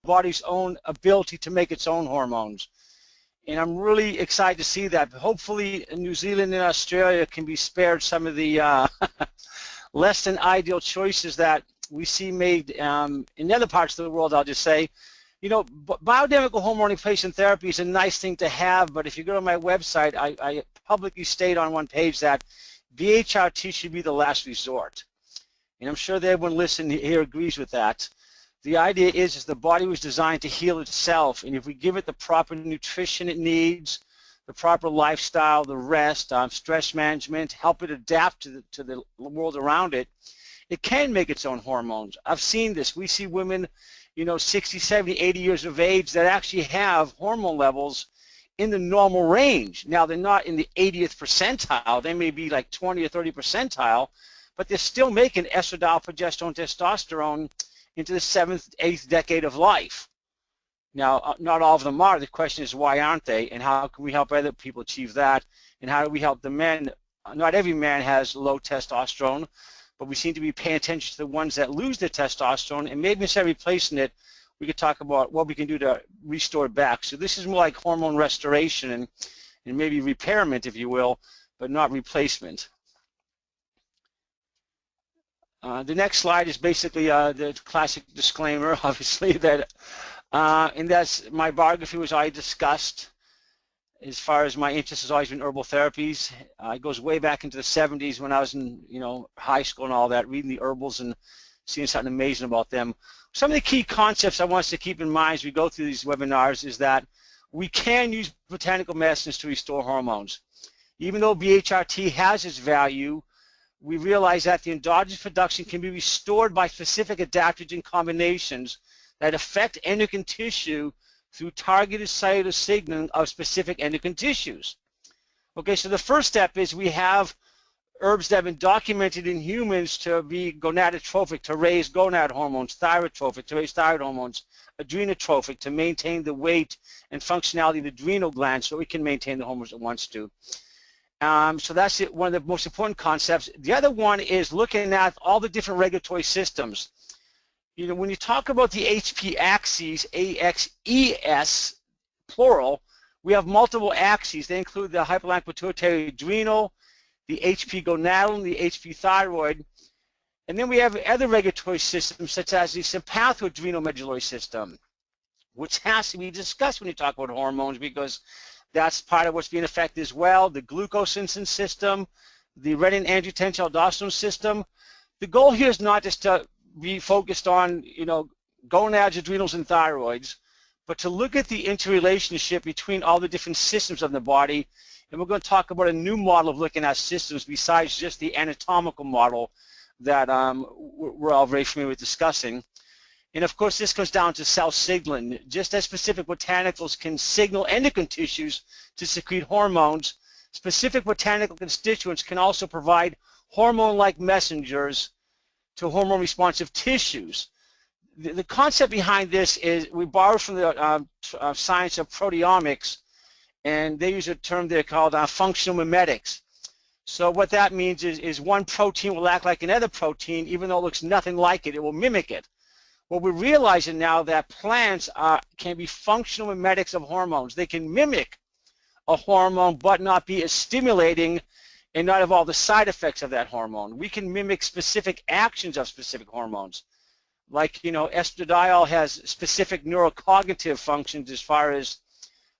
body's own ability to make its own hormones. And I'm really excited to see that. Hopefully New Zealand and Australia can be spared some of the less than ideal choices that we see made in other parts of the world. I'll just say, you know, bioidentical hormone replacement therapy is a nice thing to have, but if you go to my website, I publicly state on one page that BHRT should be the last resort. And I'm sure that everyone listening here agrees with that. The idea is the body was designed to heal itself, and if we give it the proper nutrition it needs, the proper lifestyle, the rest, stress management, help it adapt to the world around it, it can make its own hormones. I've seen this. We see women, you know, 60, 70, 80 years of age that actually have hormone levels in the normal range. Now, they're not in the 80th percentile. They may be like 20 or 30 percentile, but they're still making estradiol, progesterone, testosterone into the 7th, 8th decade of life. Now, not all of them are. The question is, why aren't they? And how can we help other people achieve that? And how do we help the men? Not every man has low testosterone, but we seem to be paying attention to the ones that lose their testosterone, and maybe instead of replacing it, we could talk about what we can do to restore it back. So this is more like hormone restoration and maybe repairment, if you will, but not replacement. The next slide is basically the classic disclaimer, obviously, that and that's my biography was already discussed. As far as my interest has always been herbal therapies. It goes way back into the 70s when I was in, you know, high school and all that, reading the herbals and seeing something amazing about them. Some of the key concepts I want us to keep in mind as we go through these webinars is that we can use botanical medicines to restore hormones. Even though BHRT has its value, we realize that the endogenous production can be restored by specific adaptogen combinations that affect endocrine tissue through targeted cellular signaling of specific endocrine tissues. Okay, so the first step is we have herbs that have been documented in humans to be gonadotropic, to raise gonad hormones, thyrotropic, to raise thyroid hormones, adrenotropic, to maintain the weight and functionality of the adrenal gland so it can maintain the hormones it wants to. So that's one of the most important concepts. The other one is looking at all the different regulatory systems. You know, when you talk about the HP axes, AXES, plural, we have multiple axes. They include the hypothalamic pituitary adrenal, the HP gonadal, the HP thyroid, and then we have other regulatory systems such as the sympathoadrenal medullary system, which has to be discussed when you talk about hormones because that's part of what's being affected as well. The glucose insulin system, the renin-angiotensin-aldosterone system. The goal here is not just to be focused on, you know, gonads, adrenals, and thyroids, but to look at the interrelationship between all the different systems of the body. And we're going to talk about a new model of looking at systems besides just the anatomical model that we're all very familiar with discussing. And of course, this comes down to cell signaling. Just as specific botanicals can signal endocrine tissues to secrete hormones, specific botanical constituents can also provide hormone-like messengers to hormone-responsive tissues. The concept behind this is we borrow from the science of proteomics, and they use a term they're called functional mimetics. So what that means is one protein will act like another protein, even though it looks nothing like it, it will mimic it. Well, we're realizing now that plants can be functional mimetics of hormones. They can mimic a hormone but not be as stimulating and not have all the side effects of that hormone. We can mimic specific actions of specific hormones. Like, you know, estradiol has specific neurocognitive functions as far as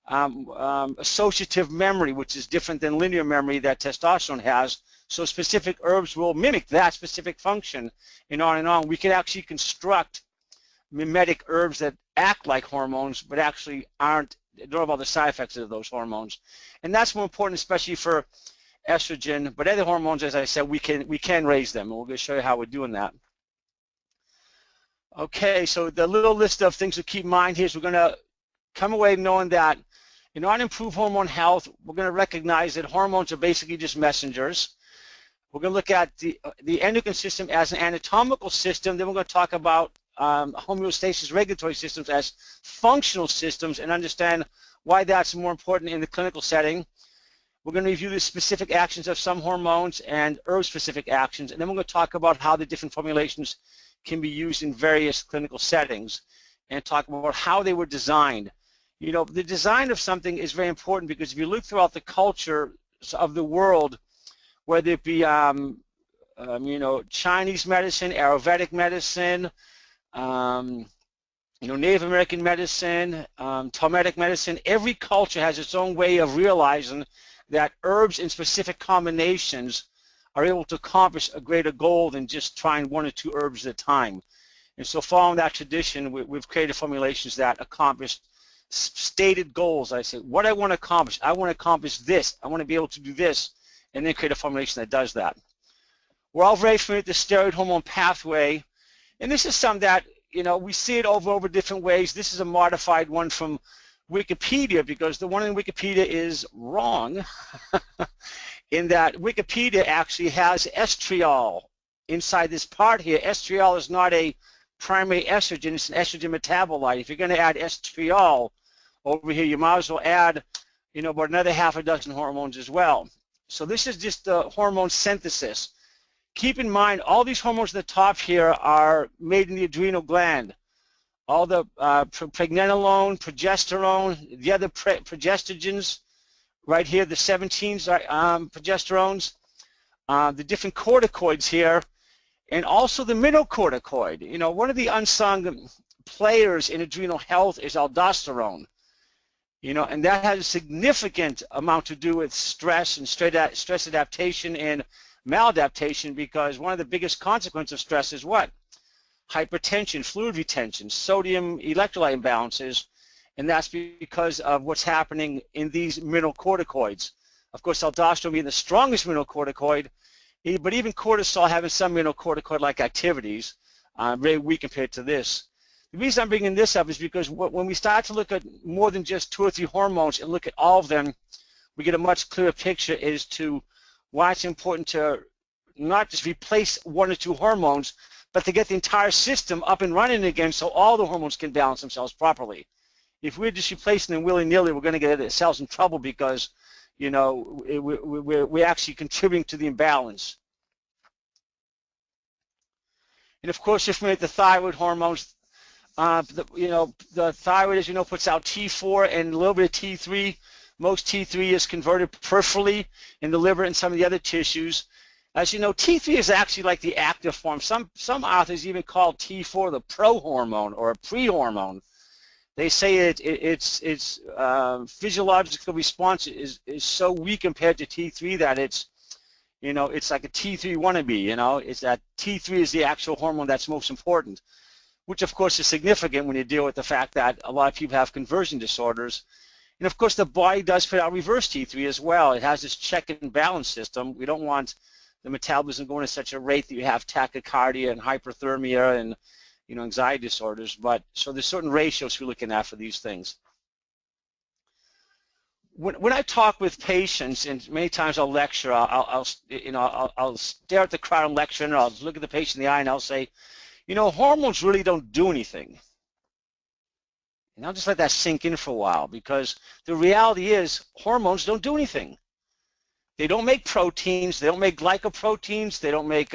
associative memory, which is different than linear memory that testosterone has. So specific herbs will mimic that specific function, and on and on. We can actually construct mimetic herbs that act like hormones but actually don't have all the side effects of those hormones. And that's more important, especially for estrogen, but other hormones, as I said, we can raise them, and we're going to show you how we're doing that. Okay, so the little list of things to keep in mind here is we're going to come away knowing that in order to improve hormone health, we're going to recognize that hormones are basically just messengers. We're going to look at the endocrine system as an anatomical system. Then we're going to talk about homeostasis regulatory systems as functional systems and understand why that's more important in the clinical setting. We're going to review the specific actions of some hormones and herb-specific actions, and then we're going to talk about how the different formulations can be used in various clinical settings. and talk about how they were designed. You know, the design of something is very important because if you look throughout the culture of the world, whether it be you know, Chinese medicine, Ayurvedic medicine, you know, Native American medicine, Talmudic medicine, every culture has its own way of realizing that herbs in specific combinations are able to accomplish a greater goal than just trying 1 or 2 herbs at a time. And so following that tradition, we've created formulations that accomplish stated goals. I say, what I want to accomplish, I want to accomplish this, I want to be able to do this, and then create a formulation that does that. We're all very familiar with the steroid hormone pathway, and this is something that, you know, we see it over different ways. This is a modified one from Wikipedia because the one in Wikipedia is wrong in that Wikipedia actually has estriol inside this part here. Estriol is not a primary estrogen, it's an estrogen metabolite. If you're going to add estriol over here, you might as well add, you know, about another half a dozen hormones as well. So this is just the hormone synthesis. Keep in mind, all these hormones at the top here are made in the adrenal gland. All the pregnenolone, progesterone, the other progestogens, right here, the 17s are progesterones, the different corticoids here, and also the minocorticoid. You know, one of the unsung players in adrenal health is aldosterone. You know, and that has a significant amount to do with stress and stress adaptation and maladaptation, because one of the biggest consequences of stress is what? Hypertension, fluid retention, sodium electrolyte imbalances, and that's because of what's happening in these mineralocorticoids. Of course, aldosterone being the strongest mineralocorticoid, but even cortisol having some mineralocorticoid-like activities, very weak compared to this. The reason I'm bringing this up is because when we start to look at more than just 2 or 3 hormones and look at all of them, we get a much clearer picture as to why it's important to not just replace 1 or 2 hormones, but to get the entire system up and running again so all the hormones can balance themselves properly. If we're just replacing them willy-nilly, we're going to get ourselves in trouble because, you know, we're actually contributing to the imbalance. And of course, if we make the thyroid hormones, you know, the thyroid, as you know, puts out T4 and a little bit of T3. Most T3 is converted peripherally in the liver and some of the other tissues. As you know, T3 is actually like the active form. Some authors even call T4 the pro-hormone or a pre-hormone. They say its physiological response is so weak compared to T3 that it's, you know, it's like a T3 wannabe, you know. It's that T3 is the actual hormone that's most important, which of course is significant when you deal with the fact that a lot of people have conversion disorders. And of course, the body does put out reverse T3 as well. It has this check and balance system. We don't want the metabolism going at such a rate that you have tachycardia and hyperthermia and, you know, anxiety disorders. But so there's certain ratios we're looking at for these things. When I talk with patients, and many times I'll lecture, I'll stare at the crowd and lecture, and I'll look at the patient in the eye and I'll say, you know, hormones really don't do anything. And I'll just let that sink in for a while, because the reality is hormones don't do anything. They don't make proteins, they don't make glycoproteins, they don't make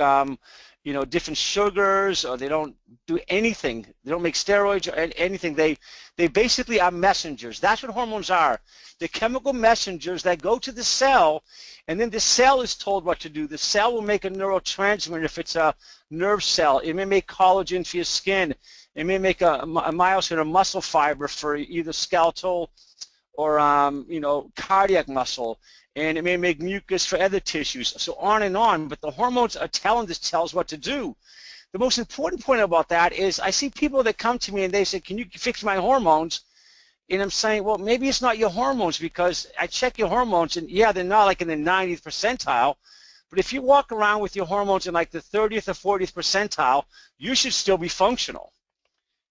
you know, different sugars, or they don't do anything. They don't make steroids or anything. They basically are messengers. That's what hormones are. They're chemical messengers that go to the cell, and then the cell is told what to do. The cell will make a neurotransmitter if it's a nerve cell. It may make collagen for your skin. It may make a myosin or muscle fiber for either skeletal or you know, cardiac muscle, and it may make mucus for other tissues, so on and on. But the hormones are telling the cells what to do. The most important point about that is I see people that come to me and they say, can you fix my hormones? And I'm saying, well, maybe it's not your hormones, because I check your hormones and yeah, they're not like in the 90th percentile, but if you walk around with your hormones in like the 30th or 40th percentile, you should still be functional.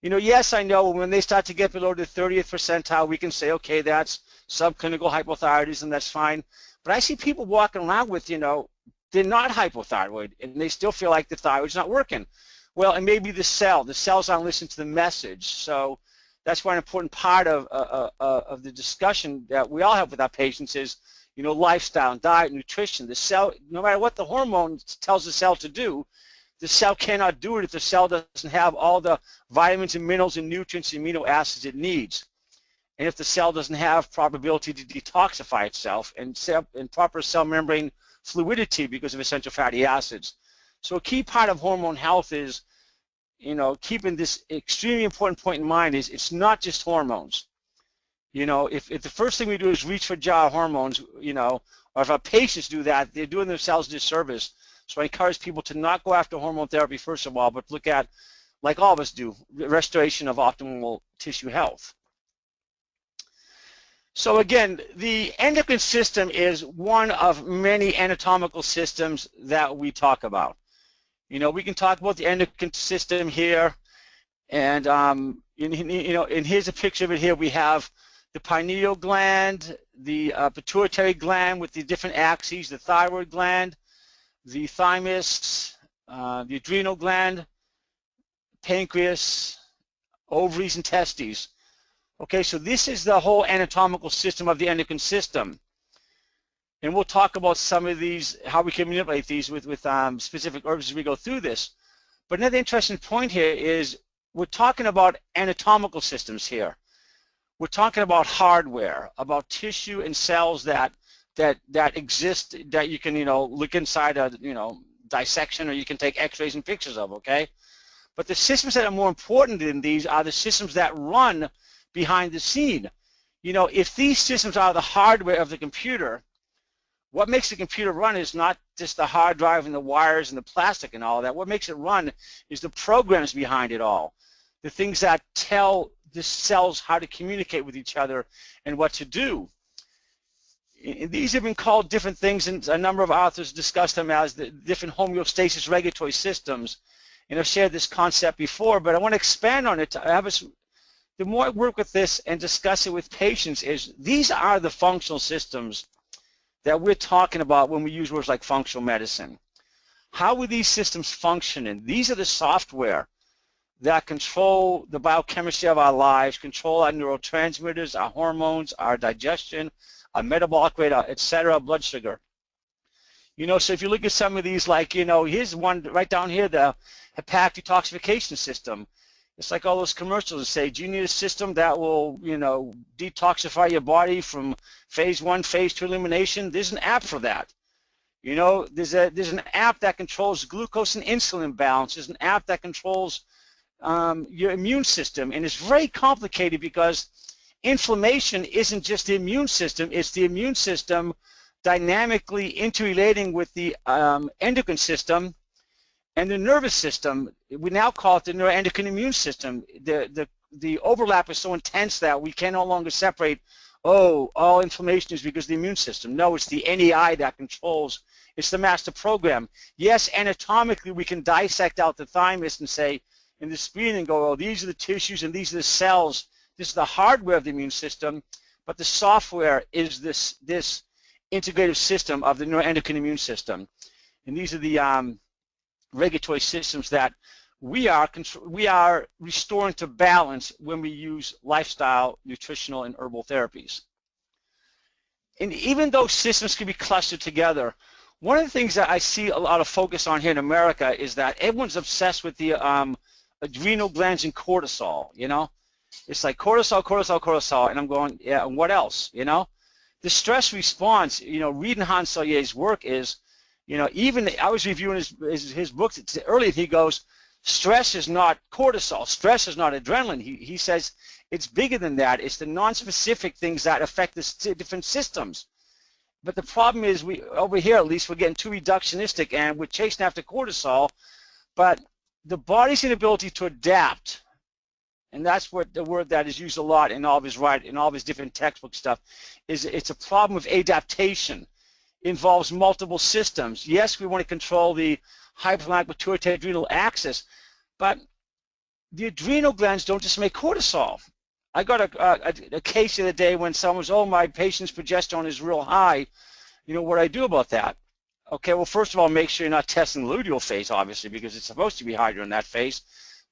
You know, yes, I know when they start to get below the 30th percentile, we can say, okay, that's subclinical hypothyroidism, that's fine. But I see people walking around with, you know, they're not hypothyroid, and they still feel like the thyroid's not working. Well, and maybe the cells aren't listening to the message. So that's why an important part of the discussion that we all have with our patients is, you know, lifestyle, diet, nutrition. The cell, no matter what the hormone tells the cell to do, the cell cannot do it if the cell doesn't have all the vitamins and minerals and nutrients and amino acids it needs. And if the cell doesn't have proper ability to detoxify itself and proper cell membrane fluidity because of essential fatty acids. So a key part of hormone health is, keeping this extremely important point in mind is it's not just hormones. If the first thing we do is reach for a jar of hormones, or if our patients do that, they're doing themselves a disservice. So I encourage people to not go after hormone therapy first of all, but look at, like all of us do, restoration of optimal tissue health. So again, the endocrine system is one of many anatomical systems that we talk about. We can talk about the endocrine system here, and here's a picture of it here. We have the pineal gland, the pituitary gland with the different axes, the thyroid gland, the thymus, the adrenal gland, pancreas, ovaries, and testes. Okay, so this is the whole anatomical system of the endocrine system. And we'll talk about some of these, how we can manipulate these with specific herbs as we go through this. But another interesting point here is we're talking about anatomical systems here. We're talking about hardware, about tissue and cells that exist, that you can, look inside a, dissection, or you can take x-rays and pictures of, okay? But the systems that are more important than these are the systems that run behind the scene. If these systems are the hardware of the computer, what makes the computer run is not just the hard drive and the wires and the plastic and all that. What makes it run is the programs behind it all, the things that tell the cells how to communicate with each other and what to do. And these have been called different things, and a number of authors discuss them as the different homeostasis regulatory systems. And I've shared this concept before, but I want to expand on it. The more I work with this and discuss it with patients, is these are the functional systems that we're talking about when we use words like functional medicine. How are these systems functioning? These are the software that control the biochemistry of our lives, control our neurotransmitters, our hormones, our digestion, our metabolic rate, etc., blood sugar. So if you look at some of these, like, here's one right down here, the hepatic detoxification system. It's like all those commercials that say, do you need a system that will, detoxify your body from phase 1, phase 2 elimination? There's an app for that. There's an app that controls glucose and insulin balance. There's an app that controls your immune system, and it's very complicated because inflammation isn't just the immune system, it's the immune system dynamically interrelating with the endocrine system and the nervous system. We now call it the neuroendocrine immune system. The overlap is so intense that we can no longer separate, all inflammation is because of the immune system. No, it's the NEI that controls. It's the master program. Yes, anatomically we can dissect out the thymus and say, in the spleen, and go, these are the tissues and these are the cells. This is the hardware of the immune system, but the software is this integrative system of the neuroendocrine immune system. And these are the regulatory systems that we are restoring to balance when we use lifestyle, nutritional, and herbal therapies. And even though systems can be clustered together, one of the things that I see a lot of focus on here in America is that everyone's obsessed with the adrenal glands and cortisol. It's like cortisol, cortisol, cortisol, and I'm going, yeah, and what else? The stress response, reading Hans Selye's work is, even I was reviewing his books earlier. He goes, stress is not cortisol, stress is not adrenaline. He says it's bigger than that. It's the non-specific things that affect the different systems. But the problem is, over here at least, we're getting too reductionistic and we're chasing after cortisol. But the body's inability to adapt, and that's what the word that is used a lot in all of his writing, in all of his different textbook stuff, is it's a problem of adaptation. It involves multiple systems. Yes, we want to control the hypothalamic pituitary adrenal axis, but the adrenal glands don't just make cortisol. I got a case the other day when someone was, my patient's progesterone is real high. What do I do about that? Okay, well, first of all, make sure you're not testing the luteal phase, obviously, because it's supposed to be higher in that phase.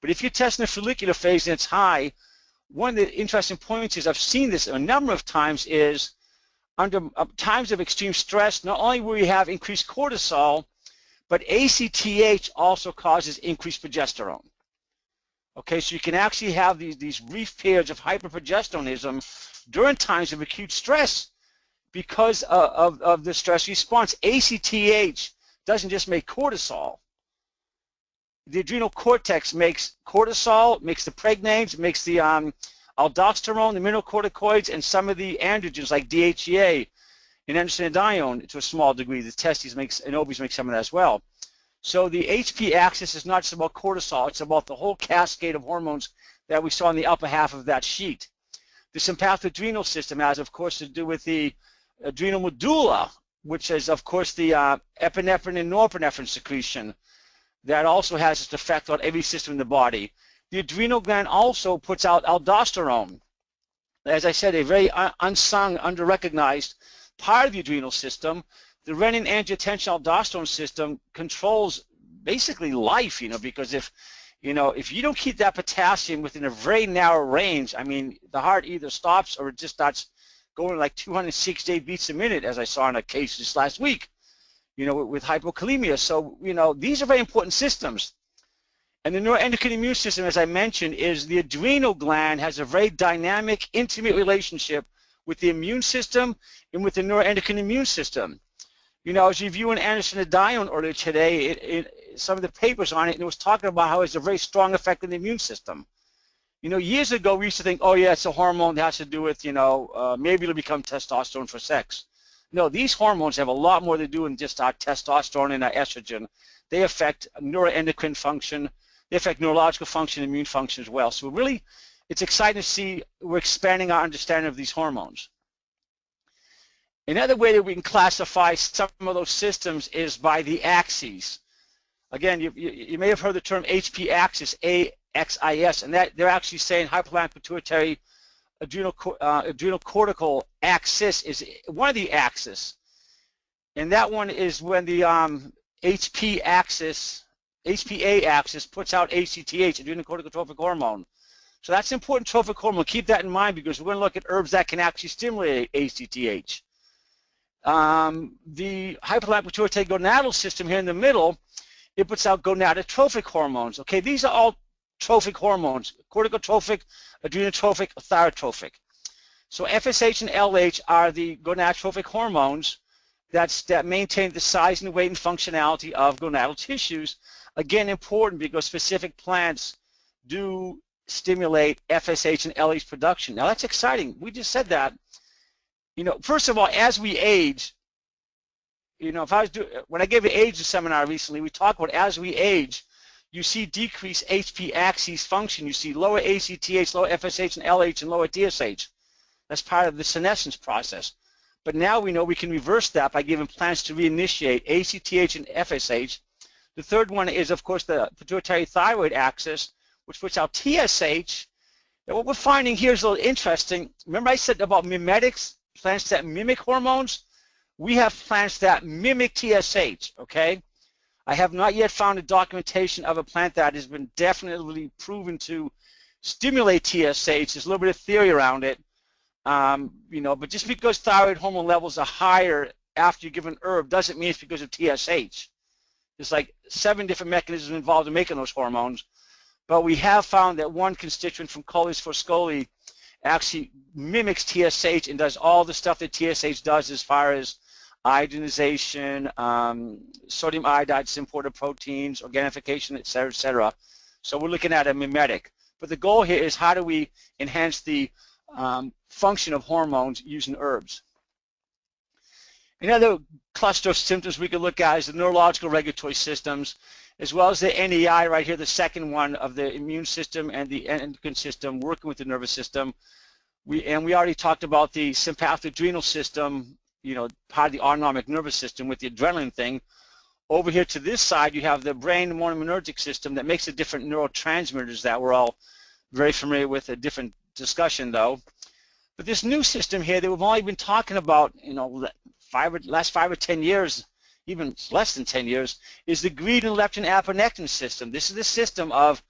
But if you're testing the follicular phase and it's high, one of the interesting points is, I've seen this a number of times, is under times of extreme stress, not only will you have increased cortisol, But ACTH also causes increased progesterone. Okay, so you can actually have these brief periods of hyperprogesteronism during times of acute stress because of the stress response. ACTH doesn't just make cortisol. The adrenal cortex makes cortisol, makes the pregnanes, makes the aldosterone, the mineralocorticoids, and some of the androgens like DHEA and androstenedione to a small degree. The testes makes and ovaries make some of that as well. So the HP axis is not just about cortisol, it's about the whole cascade of hormones that we saw in the upper half of that sheet. The sympathadrenal system has, of course, to do with the adrenal medulla, which is, of course, the epinephrine and norepinephrine secretion. That also has its effect on every system in the body. The adrenal gland also puts out aldosterone. As I said, a very unsung, under-recognized part of the adrenal system. The renin-angiotensin-aldosterone system controls basically life, because if you don't keep that potassium within a very narrow range, I mean, the heart either stops or it just starts going like 268 beats a minute, as I saw in a case this last week, with hypokalemia. So, these are very important systems. And the neuroendocrine immune system, as I mentioned, is the adrenal gland has a very dynamic, intimate relationship with the immune system and with the neuroendocrine immune system. I was reviewing androstenedione earlier today, some of the papers on it, and it was talking about how it's a very strong effect on the immune system. Years ago, we used to think, oh, yeah, it's a hormone that has to do with, maybe it'll become testosterone for sex. No, these hormones have a lot more to do than just our testosterone and our estrogen. They affect neuroendocrine function. They affect neurological function, immune function as well. So really, it's exciting to see we're expanding our understanding of these hormones. Another way that we can classify some of those systems is by the axes. Again, you may have heard the term HP axis, AXIS, and that they're actually saying hypothalamic pituitary adrenal cortical axis is one of the axes. And that one is when the HPA axis puts out ACTH, adrenocorticotropic hormone. So that's an important trophic hormone. Keep that in mind because we're going to look at herbs that can actually stimulate ACTH. The hypothalamic pituitary gonadal system here in the middle, it puts out gonadotrophic hormones. Okay, these are all trophic hormones: corticotrophic, adrenotrophic, thyrotrophic. So FSH and LH are the gonadotrophic hormones that maintain the size and weight and functionality of gonadal tissues. Again, important because specific plants do stimulate FSH and LH production. Now that's exciting. We just said that. First of all, as we age, when I gave an age seminar recently, we talked about as we age, you see decreased HP axis function. You see lower ACTH, lower FSH and LH, and lower TSH. That's part of the senescence process. But now we know we can reverse that by giving plants to reinitiate ACTH and FSH. The third one is, of course, the pituitary thyroid axis, which puts out TSH. And what we're finding here is a little interesting. Remember I said about mimetics, plants that mimic hormones? We have plants that mimic TSH, okay? I have not yet found a documentation of a plant that has been definitely proven to stimulate TSH. There's a little bit of theory around it, but just because thyroid hormone levels are higher after you give an herb doesn't mean it's because of TSH. There's like 7 different mechanisms involved in making those hormones, but we have found that one constituent from Coles foscoli actually mimics TSH and does all the stuff that TSH does as far as iodinization, sodium iodide, imported proteins, organification, et cetera, et cetera. So we're looking at a mimetic. But the goal here is how do we enhance the function of hormones using herbs. Another cluster of symptoms we could look at is the neurological regulatory systems, as well as the NEI right here, the second one of the immune system and the endocrine system working with the nervous system. We already talked about the sympathadrenal system, part of the autonomic nervous system with the adrenaline thing. Over here to this side, you have the brain monoaminergic system that makes the different neurotransmitters that we're all very familiar with, a different discussion though. But this new system here that we've only been talking about, last 5 or 10 years, even less than 10 years, is the ghretin leptin apomectin system. This is the system of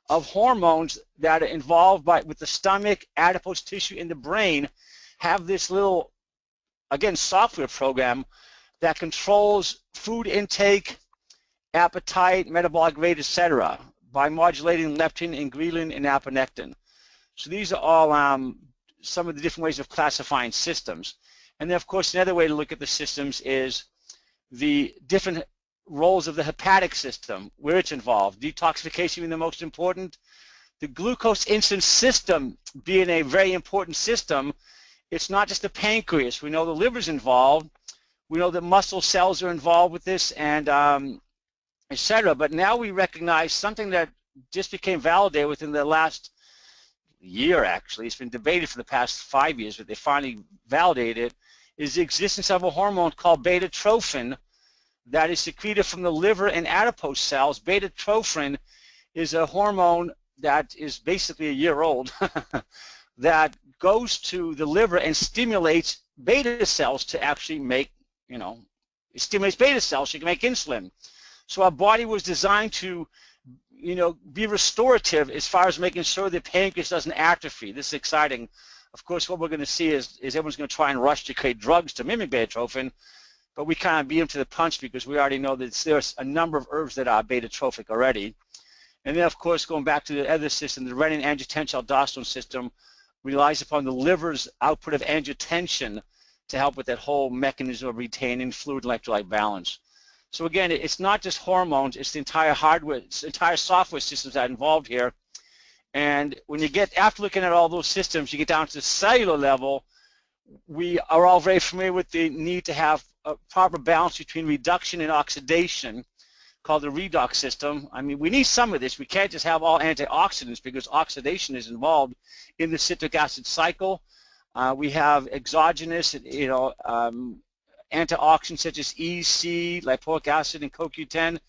hormones that are involved with the stomach, adipose tissue, in the brain, have this little, again, software program that controls food intake appetite, metabolic rate, etc., by modulating leptin and ghrelin and apomectin. So these are all some of the different ways of classifying systems. And then, of course, another way to look at the systems is the different roles of the hepatic system, where it's involved. Detoxification being the most important. The glucose insulin system being a very important system. It's not just the pancreas. We know the liver's involved. We know that muscle cells are involved with this, and etc. But now we recognize something that just became validated within the last year, actually. It's been debated for the past 5 years, but they finally validated it, is the existence of a hormone called beta-trophin that is secreted from the liver and adipose cells. Beta-trophin is a hormone that is basically a year old that goes to the liver and stimulates beta cells to actually make, it stimulates beta cells so you can make insulin. So our body was designed to, be restorative as far as making sure the pancreas doesn't atrophy. This is exciting. Of course, what we're going to see is everyone's going to try and rush to create drugs to mimic beta-trophin, but we kind of beat them to the punch because we already know that there's a number of herbs that are beta-trophic already. And then, of course, going back to the other system, the renin-angiotensin-aldosterone system relies upon the liver's output of angiotensin to help with that whole mechanism of retaining fluid electrolyte balance. So again, it's not just hormones, it's the entire hardware, it's the entire software systems that are involved here. And when you get, after looking at all those systems, you get down to the cellular level, we are all very familiar with the need to have a proper balance between reduction and oxidation, called the redox system. I mean, we need some of this. We can't just have all antioxidants because oxidation is involved in the citric acid cycle. We have exogenous, antioxidants such as E, C, lipoic acid, and CoQ10,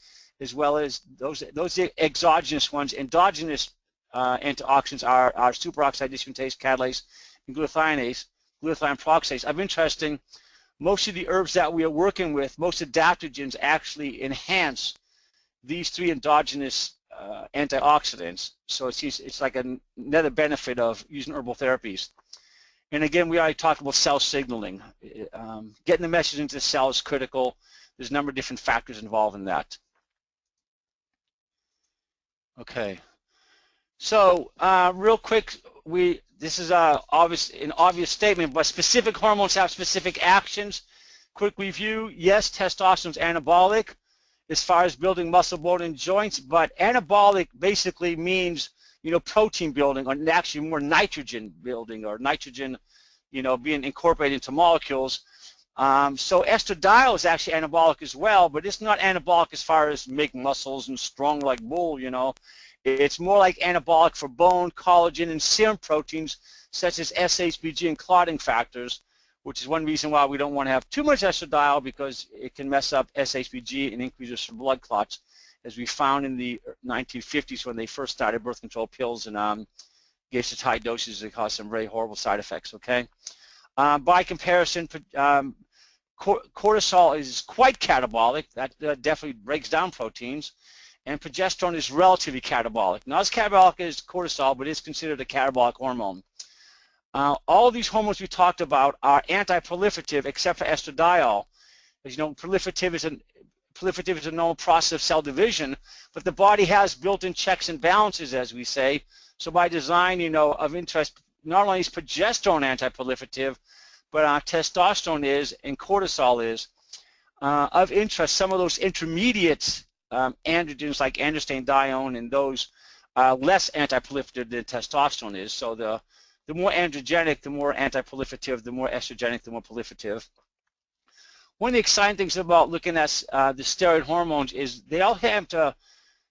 as well as those are exogenous ones. Endogenous antioxidants are superoxide dismutase, catalase, and glutathione peroxidase. Of interesting, most of the herbs that we are working with, most adaptogens actually enhance these three endogenous antioxidants. So it's like another benefit of using herbal therapies. And again, we already talked about cell signaling. Getting the message into the cell is critical. There's a number of different factors involved in that. Okay. So real quick, this is an obvious statement, but specific hormones have specific actions. Quick review: yes, testosterone is anabolic as far as building muscle, bone, and joints, but anabolic basically means protein building, or actually more nitrogen building, or nitrogen being incorporated into molecules. So estradiol is actually anabolic as well, but it's not anabolic as far as making muscles and strong like bull. It's more like anabolic for bone, collagen, and serum proteins such as SHBG and clotting factors, which is one reason why we don't want to have too much estradiol, because it can mess up SHBG and increase risk for blood clots, as we found in the 1950s when they first started birth control pills and gave such high doses that caused some very horrible side effects. Okay. By comparison, cortisol is quite catabolic. That definitely breaks down proteins. And progesterone is relatively catabolic. Not as catabolic as cortisol, but is considered a catabolic hormone. All of these hormones we talked about are anti-proliferative except for estradiol. As you know, proliferative is a normal process of cell division, but the body has built-in checks and balances, as we say. So by design, of interest, not only is progesterone anti-proliferative, but testosterone is and cortisol is. Of interest, some of those intermediate androgens like androstenedione and those less anti-proliferative than testosterone is. So the more androgenic, the more anti-proliferative; the more estrogenic, the more proliferative. One of the exciting things about looking at the steroid hormones is they all have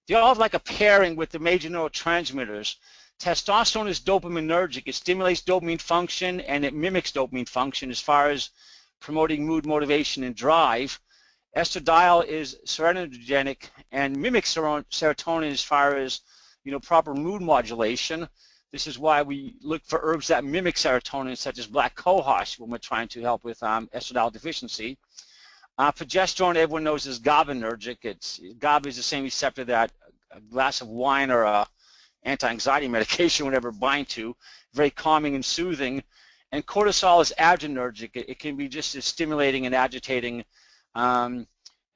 like a pairing with the major neurotransmitters. Testosterone is dopaminergic. It stimulates dopamine function and it mimics dopamine function as far as promoting mood, motivation, and drive. Estradiol is serotonergic and mimics serotonin as far as proper mood modulation. This is why we look for herbs that mimic serotonin, such as black cohosh, when we're trying to help with estradiol deficiency. Progesterone, everyone knows, is GABAergic. GABA is the same receptor that a glass of wine or a anti-anxiety medication would ever bind to. Very calming and soothing. And cortisol is adrenergic. It can be just as stimulating and agitating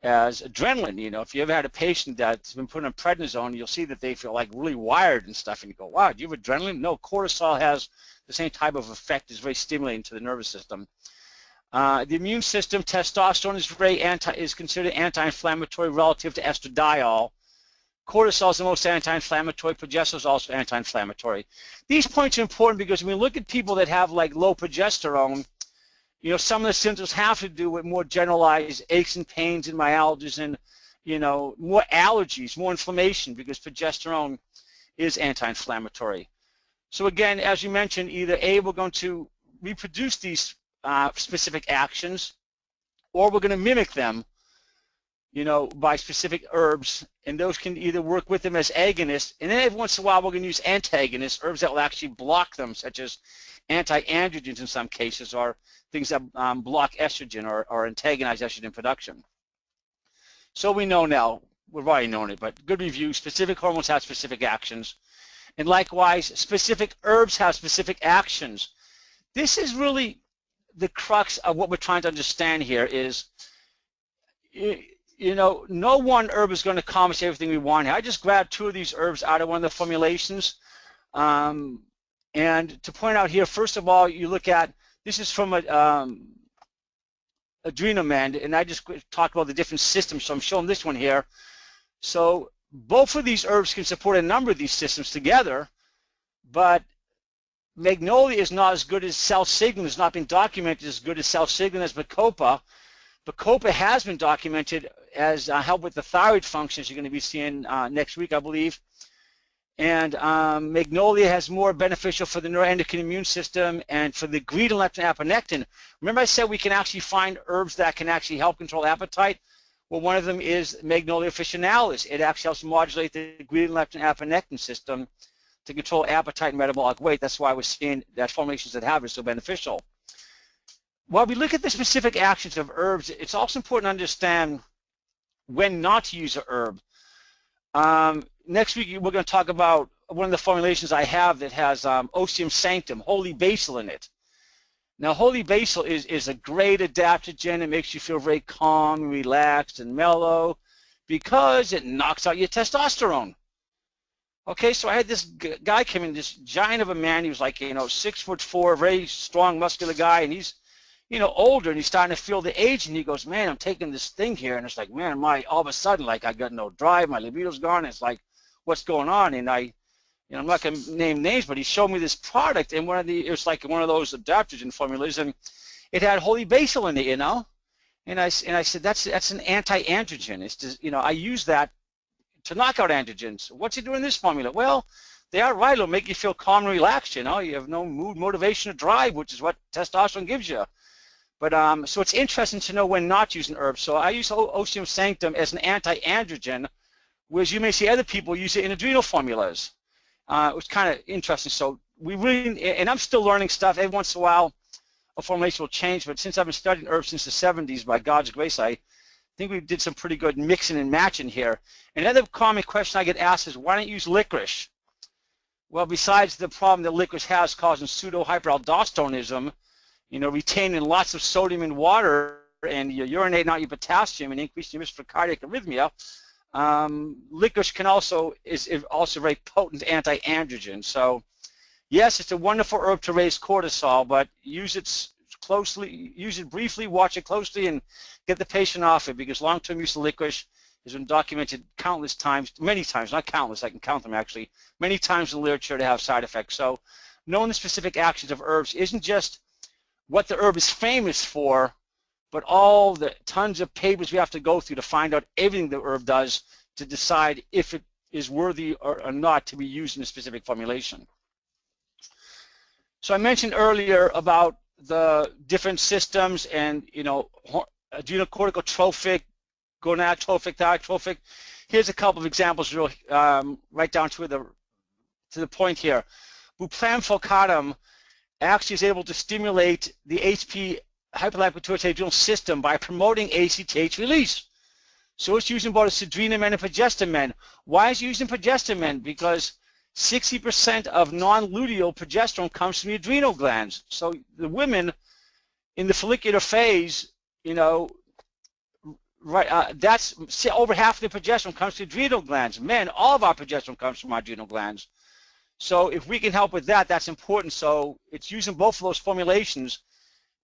as adrenaline. You know, if you ever had a patient that's been put on prednisone, you'll see that they feel like really wired and stuff, and you go, wow, do you have adrenaline? No, cortisol has the same type of effect. It's very stimulating to the nervous system. The immune system, testosterone is considered anti-inflammatory relative to estradiol. Cortisol is the most anti-inflammatory. Progesterone is also anti-inflammatory. These points are important because when we look at people that have like low progesterone, you know, some of the symptoms have to do with more generalized aches and pains and myalgias and, you know, more allergies, more inflammation, because progesterone is anti-inflammatory. So again, as you mentioned, either A, we're going to reproduce these specific actions, or we're going to mimic them, you know, by specific herbs, and those can either work with them as agonists, and then every once in a while we're going to use antagonists, herbs that will actually block them, such as anti-androgens in some cases, or things that block estrogen or antagonize estrogen production. So we know now, we've already known it, but good review, specific hormones have specific actions, and likewise, specific herbs have specific actions. This is really the crux of what we're trying to understand here is, you know, no one herb is going to accomplish everything we want here. I just grabbed 2 of these herbs out of one of the formulations. And to point out here, first of all, you look at, this is from Adrenal Gland, and I just talked about the different systems, so I'm showing this one here. So both of these herbs can support a number of these systems together, but Magnolia is not as good as Selye. It's not been documented as good as Selye as Bacopa. Bacopa has been documented as help with the thyroid functions you're going to be seeing next week, I believe. And Magnolia has more beneficial for the neuroendocrine immune system and for the gliadin, leptin, apomectin. Remember I said we can actually find herbs that can actually help control appetite? Well, one of them is Magnolia officinalis. It actually helps modulate the gliadin, leptin, apomectin system to control appetite and metabolic weight. That's why we're seeing that formulations that have it so beneficial. While we look at the specific actions of herbs, it's also important to understand when not to use a herb. Next week, we're going to talk about one of the formulations I have that has Ostium sanctum, holy basil in it. Now, holy basil is a great adaptogen. It makes you feel very calm, relaxed, and mellow because it knocks out your testosterone. Okay, so I had this guy come in, this giant of a man. He was like, you know, 6'4", very strong, muscular guy, and he's, you know, older, and he's starting to feel the age, and he goes, man, I'm taking this thing here, and it's like, man, all of a sudden, like, I got no drive, my libido's gone, and it's like, what's going on? And you know, I'm not going to name names, but he showed me this product, and it was like one of those adaptogen formulas, and it had holy basil in it, you know, and I said, that's an anti-androgen. It's just, you know, I use that to knock out androgens. What's it doing in this formula? Well, they are right. It'll make you feel calm and relaxed, you know. You have no mood, motivation, or drive, which is what testosterone gives you. But so it's interesting to know when not using herbs. So I use Ostium sanctum as an anti-androgen, whereas you may see other people use it in adrenal formulas. It was kind of interesting. So we really, and I'm still learning stuff. Every once in a while, a formulation will change. But since I've been studying herbs since the 70s, by God's grace, I think we did some pretty good mixing and matching here. Another common question I get asked is, why don't you use licorice? Well, besides the problem that licorice has causing pseudo-hyperaldosteronism, you know, retaining lots of sodium in water, and you're urinating out your potassium and increasing your risk for cardiac arrhythmia, licorice is also a very potent anti-androgen. So, yes, it's a wonderful herb to raise cortisol, but use it closely, use it briefly, watch it closely, and get the patient off it, because long-term use of licorice has been documented countless times, many times, not countless, I can count them actually, many times in the literature to have side effects. So knowing the specific actions of herbs isn't just what the herb is famous for, but all the tons of papers we have to go through to find out everything the herb does to decide if it is worthy or not to be used in a specific formulation. So I mentioned earlier about the different systems and, you know, adrenocorticotrophic, gonadotrophic, thyrotrophic. Here's a couple of examples, right down to the point here. Buplane actually is able to stimulate the HP hyperlipidotrophic adrenal system by promoting ACTH release. So it's using both adrenamen and progestamen. Why is it using progestamen? Because 60% of non-luteal progesterone comes from the adrenal glands. So the women in the follicular phase, you know, right, over half of the progesterone comes from adrenal glands. Men, all of our progesterone comes from our adrenal glands. So if we can help with that, that's important. So it's using both of those formulations,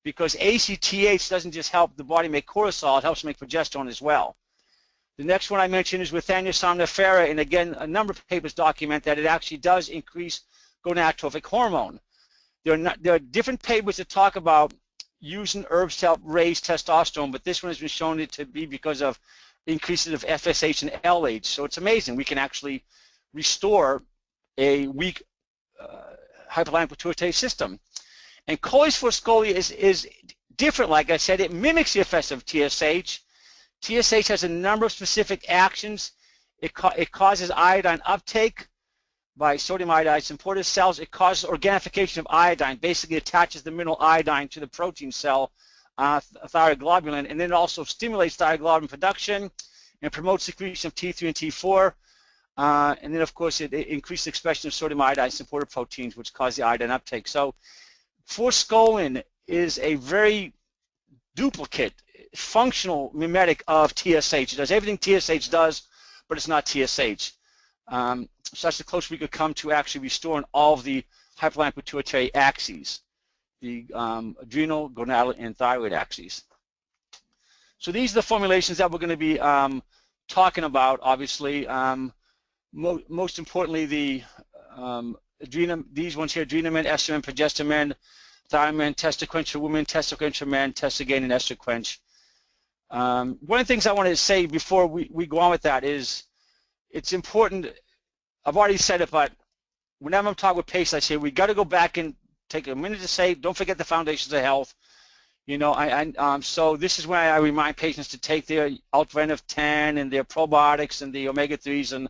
because ACTH doesn't just help the body make cortisol, it helps make progesterone as well. The next one I mentioned is with somnifera, and again, a number of papers document that it actually does increase gonadotrophic hormone. There are different papers that talk about using herbs to help raise testosterone, but this one has been shown it to be because of increases of FSH and LH. So it's amazing. We can actually restore a weak hypothalamic pituitary system. And cholecystoscolia is different. Like I said, it mimics the effects of TSH. TSH has a number of specific actions. It causes iodine uptake by sodium iodide supportive cells. It causes organification of iodine, basically attaches the mineral iodine to the protein cell, thyroglobulin, and then it also stimulates thyroglobulin production and promotes secretion of T3 and T4. And then, of course, it increases the expression of sodium iodide supportive proteins, which cause the iodine uptake. So forskolin is a very duplicate, functional mimetic of TSH. It does everything TSH does, but it's not TSH. So that's the closest we could come to actually restoring all of the hypothalamic pituitary axes, the adrenal, gonadal, and thyroid axes. So these are the formulations that we're going to be talking about, obviously. Most importantly, the these ones here, Adrenamen, Estromen, Progestamen, Thyromen, Testoquench for women, Testoquench for men, Testogain, and Estroquench. One of the things I want to say before we go on with that is it's important. I've already said it, but whenever I'm talking with patients, I say we got to go back and take a minute to say, don't forget the foundations of health. You know, so this is when I remind patients to take their Alt-Ven 10 and their probiotics and the omega-3s and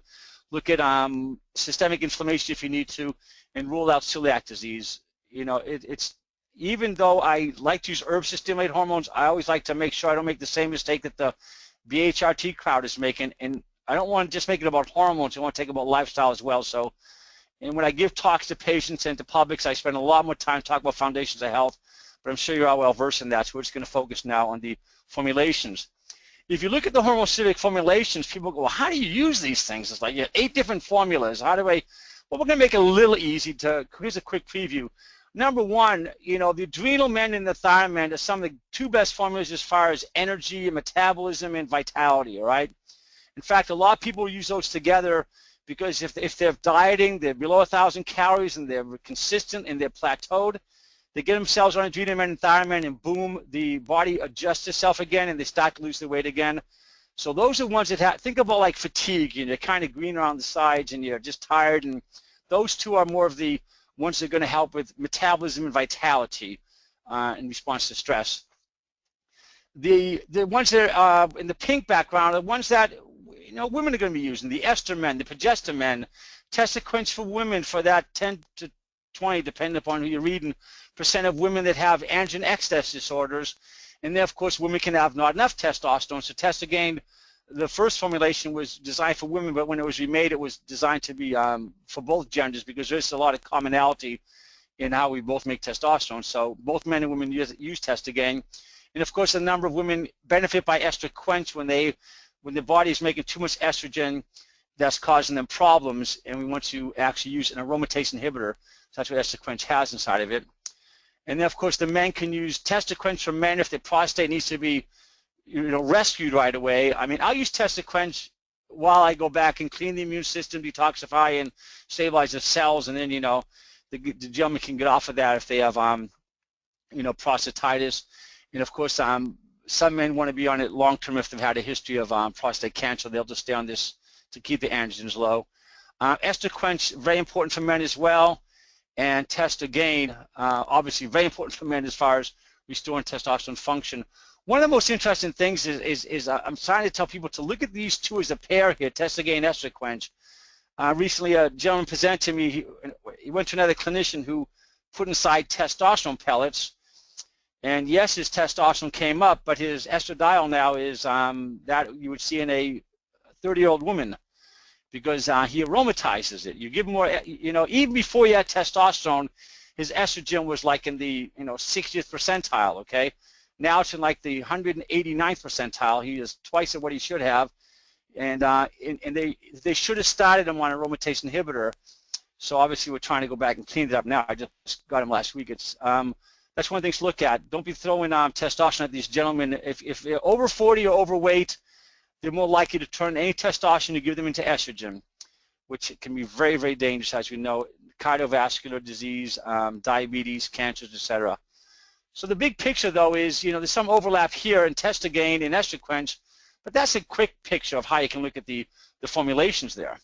look at systemic inflammation if you need to, and rule out celiac disease. You know, it's even though I like to use herbs to stimulate hormones, I always like to make sure I don't make the same mistake that the BHRT crowd is making. And I don't want to just make it about hormones. I want to take it about lifestyle as well. So, and when I give talks to patients and to publics, I spend a lot more time talking about foundations of health. But I'm sure you're all well versed in that. So we're just going to focus now on the formulations. If you look at the hormone-specific formulations, people go, well, how do you use these things? It's like you have 8 different formulas. How do I? Well, we're going to make it a little easy. Here's a quick preview. Number one, you know, the adrenal men and the thyromen are some of the 2 best formulas as far as energy and metabolism and vitality, all right? In fact, a lot of people use those together because if they're dieting, they're below 1,000 calories and they're consistent and they're plateaued, they get themselves on adrenal and thyromen, and boom, the body adjusts itself again and they start to lose their weight again. So those are ones that think about like fatigue, and you're kind of green around the sides and you're just tired, and those 2 are more of the ones that are going to help with metabolism and vitality in response to stress. The ones that are in the pink background are the ones that, you know, women are going to be using, the estromen, the progestamen, Testoquench for women for that 10 to 20, depending upon who you're reading, % of women that have androgen excess disorders. And then, of course, women can have not enough testosterone. So Testogain, the first formulation was designed for women, but when it was remade, it was designed to be for both genders because there's a lot of commonality in how we both make testosterone. So both men and women use Testogain. And, of course, a number of women benefit by Estroquench when the body is making too much estrogen that's causing them problems, and we want to actually use an aromatase inhibitor. So that's what Estroquench has inside of it. And then, of course, the men can use Testoquench for men if their prostate needs to be, you know, rescued right away. I mean, I'll use Testoquench while I go back and clean the immune system, detoxify, and stabilize the cells, and then, you know, the gentleman can get off of that if they have, you know, prostatitis. And, of course, some men want to be on it long-term if they've had a history of prostate cancer. They'll just stay on this to keep the androgens low. Estroquench, very important for men as well. And Testogain, obviously very important for men as far as restoring testosterone function. One of the most interesting things is I'm trying to tell people to look at these 2 as a pair here, Testogain and Estroquench. Recently, a gentleman presented to me, he went to another clinician who put inside testosterone pellets, and yes, his testosterone came up, but his estradiol now is that you would see in a 30-year-old woman, because he aromatizes it. You give him more, you know, even before he had testosterone, his estrogen was like in the, you know, 60th percentile, okay? Now it's in like the 189th percentile. He is twice of what he should have, and they should have started him on an aromatase inhibitor. So obviously we're trying to go back and clean it up now. I just got him last week. It's that's one thing to look at. Don't be throwing testosterone at these gentlemen. If they're over 40 or overweight, they're more likely to turn any testosterone you give them into estrogen, which can be very, very dangerous, as we know, cardiovascular disease, diabetes, cancers, etc. So the big picture, though, is, there's some overlap here in testosterone and estrogens, but that's a quick picture of how you can look at the formulations there.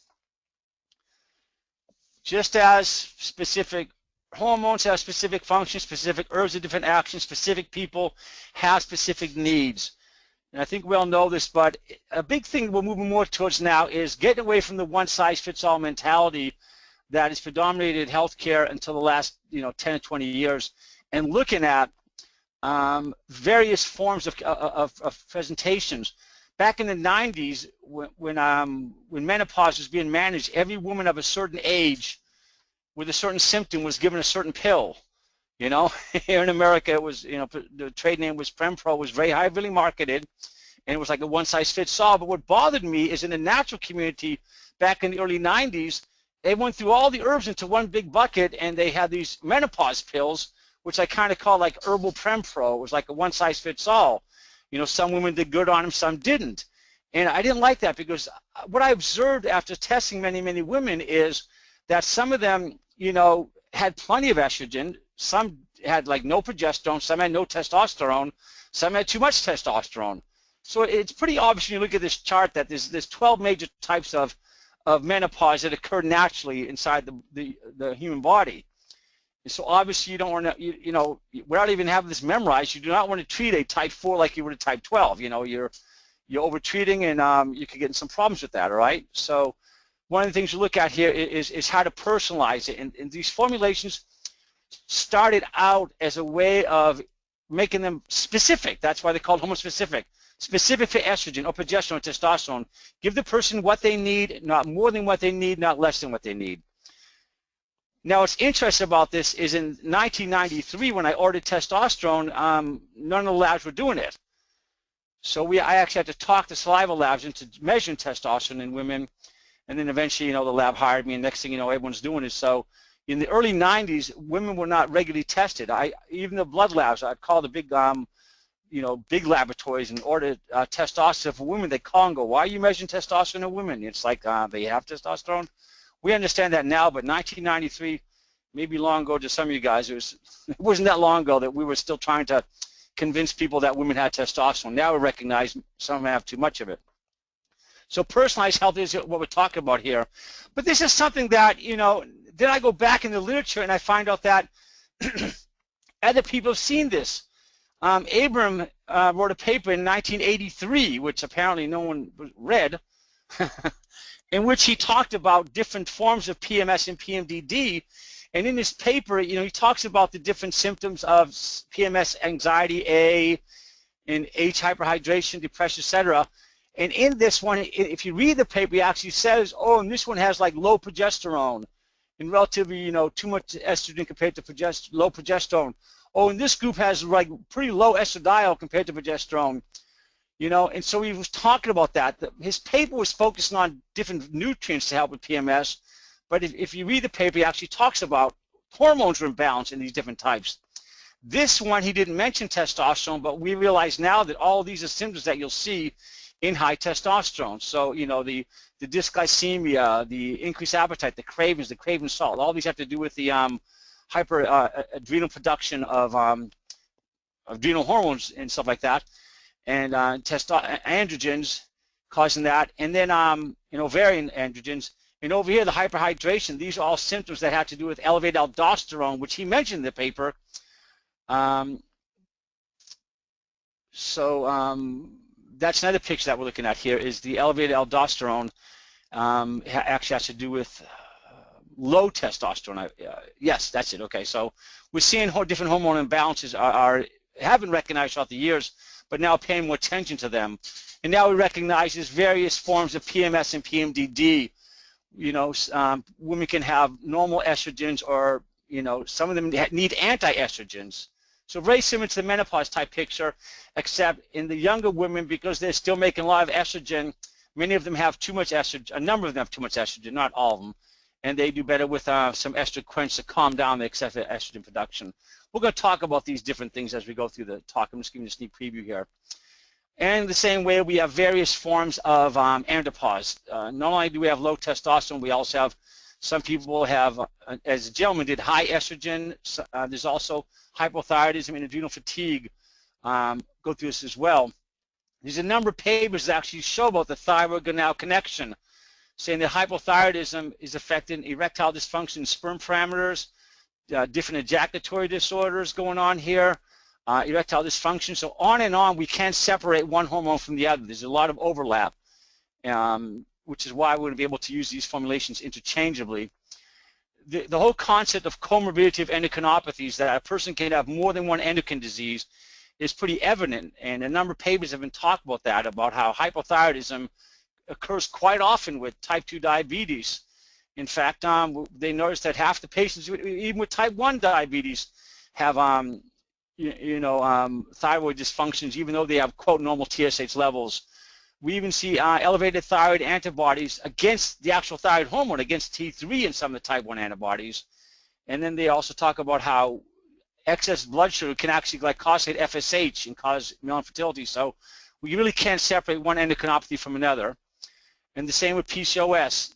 Just as specific hormones have specific functions, specific herbs have different actions, specific people have specific needs. And I think we all know this, but a big thing we're moving more towards now is getting away from the one-size-fits-all mentality that has predominated healthcare until the last 10 to 20 years, and looking at various forms of presentations. Back in the 90s, when menopause was being managed, every woman of a certain age with a certain symptom was given a certain pill. Here in America, it was, the trade name was Prempro, was very heavily marketed, and it was like a one-size-fits-all. But what bothered me is in the natural community back in the early 90s, they went through all the herbs into one big bucket, and they had these menopause pills, which I kind of call like herbal Prempro. It was like a one-size-fits-all. Some women did good on them, some didn't. And I didn't like that, because what I observed after testing many, many women is that some of them, had plenty of estrogen, some had like no progesterone, some had no testosterone, some had too much testosterone. So it's pretty obvious when you look at this chart that there's 12 major types of menopause that occur naturally inside the human body. And so obviously you don't want to, without even having this memorized, you do not want to treat a type 4 like you would a type 12. You're over-treating, and you could get in some problems with that, all right? So one of the things you look at here is how to personalize it. And these formulations started out as a way of making them specific. That's why they're called homospecific. Specific for estrogen or progesterone or testosterone. Give the person what they need, not more than what they need, not less than what they need. Now, what's interesting about this is in 1993, when I ordered testosterone, none of the labs were doing it. So I actually had to talk the saliva labs into measuring testosterone in women, and then eventually, the lab hired me, and next thing you know, everyone's doing it. So in the early 90s, women were not regularly tested. Even the blood labs, I'd call the big, big laboratories and order testosterone for women. They call and go, "Why are you measuring testosterone in women?" It's like they have testosterone. We understand that now, but 1993, maybe long ago to some of you guys, it wasn't that long ago that we were still trying to convince people that women had testosterone. Now we recognize some of them have too much of it. So personalized health is what we're talking about here. But this is something that, then I go back in the literature and I find out that other people have seen this. Abram wrote a paper in 1983, which apparently no one read, in which he talked about different forms of PMS and PMDD. And in this paper, he talks about the different symptoms of PMS, anxiety A, and H, hyperhydration, depression, etc. And in this one, if you read the paper, he actually says, oh, and this one has like low progesterone and relatively, too much estrogen compared to low progesterone. Oh, and this group has like pretty low estradiol compared to progesterone. And so he was talking about that. His paper was focusing on different nutrients to help with PMS, but if you read the paper, he actually talks about hormones are imbalanced in these different types. This one, he didn't mention testosterone, but we realize now that all of these are symptoms that you'll see in high testosterone. So, the dysglycemia, the increased appetite, the cravings, the craving salt, all these have to do with the adrenal production of adrenal hormones and stuff like that, and androgens causing that, and then ovarian androgens. And over here, the hyperhydration, these are all symptoms that have to do with elevated aldosterone, which he mentioned in the paper. That's another picture that we're looking at here, is the elevated aldosterone actually has to do with low testosterone. Yes, that's it. Okay, so we're seeing how different hormone imbalances have been recognized throughout the years, but now paying more attention to them. And now we recognize there's various forms of PMS and PMDD. Women can have normal estrogens, or some of them need anti-estrogens. So very similar to the menopause type picture, except in the younger women, because they're still making a lot of estrogen, many of them have too much estrogen, a number of them have too much estrogen, not all of them, and they do better with some estrogen quench to calm down the excessive estrogen production. We're going to talk about these different things as we go through the talk. I'm just giving you a sneak preview here. And the same way, we have various forms of andropause. Not only do we have low testosterone, we also have, some people have, as a gentleman did, high estrogen. There's also hypothyroidism and adrenal fatigue go through this as well. There's a number of papers that actually show about the thyroid-gonadal connection, saying that hypothyroidism is affecting erectile dysfunction, sperm parameters, different ejaculatory disorders going on here, erectile dysfunction, so on and on. We can't separate one hormone from the other. There's a lot of overlap, which is why we're going to be able to use these formulations interchangeably. The whole concept of comorbidity of endocrinopathies, that a person can have more than one endocrine disease, is pretty evident, and a number of papers have been talked about that, about how hypothyroidism occurs quite often with type 2 diabetes. In fact, they noticed that half the patients, even with type 1 diabetes, have thyroid dysfunctions, even though they have, quote, normal TSH levels. We even see elevated thyroid antibodies against the actual thyroid hormone, against T3 in some of the type 1 antibodies. And then they also talk about how excess blood sugar can actually glycosylate FSH and cause male infertility. So we really can't separate one endocrinopathy from another. And the same with PCOS.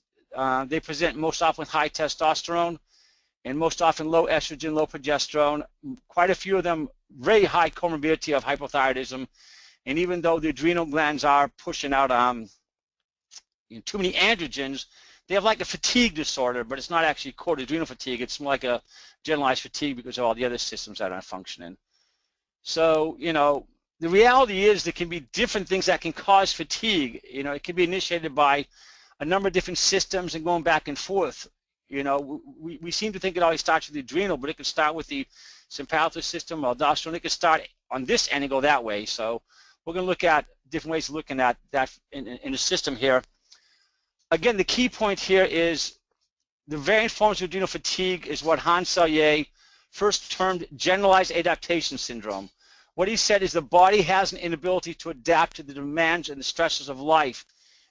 They present most often with high testosterone and most often low estrogen, low progesterone. Quite a few of them very high comorbidity of hypothyroidism. And even though the adrenal glands are pushing out too many androgens, they have like a fatigue disorder, but it's not actually called adrenal fatigue. It's more like a generalized fatigue because of all the other systems that aren't functioning. So, the reality is there can be different things that can cause fatigue. It can be initiated by a number of different systems and going back and forth. We seem to think it always starts with the adrenal, but it could start with the sympathetic system, aldosterone. It could start on this end and go that way. So we're going to look at different ways of looking at that in the system here. Again, the key point here is the variant forms of adrenal fatigue is what Hans Selye first termed generalized adaptation syndrome. What he said is the body has an inability to adapt to the demands and the stresses of life,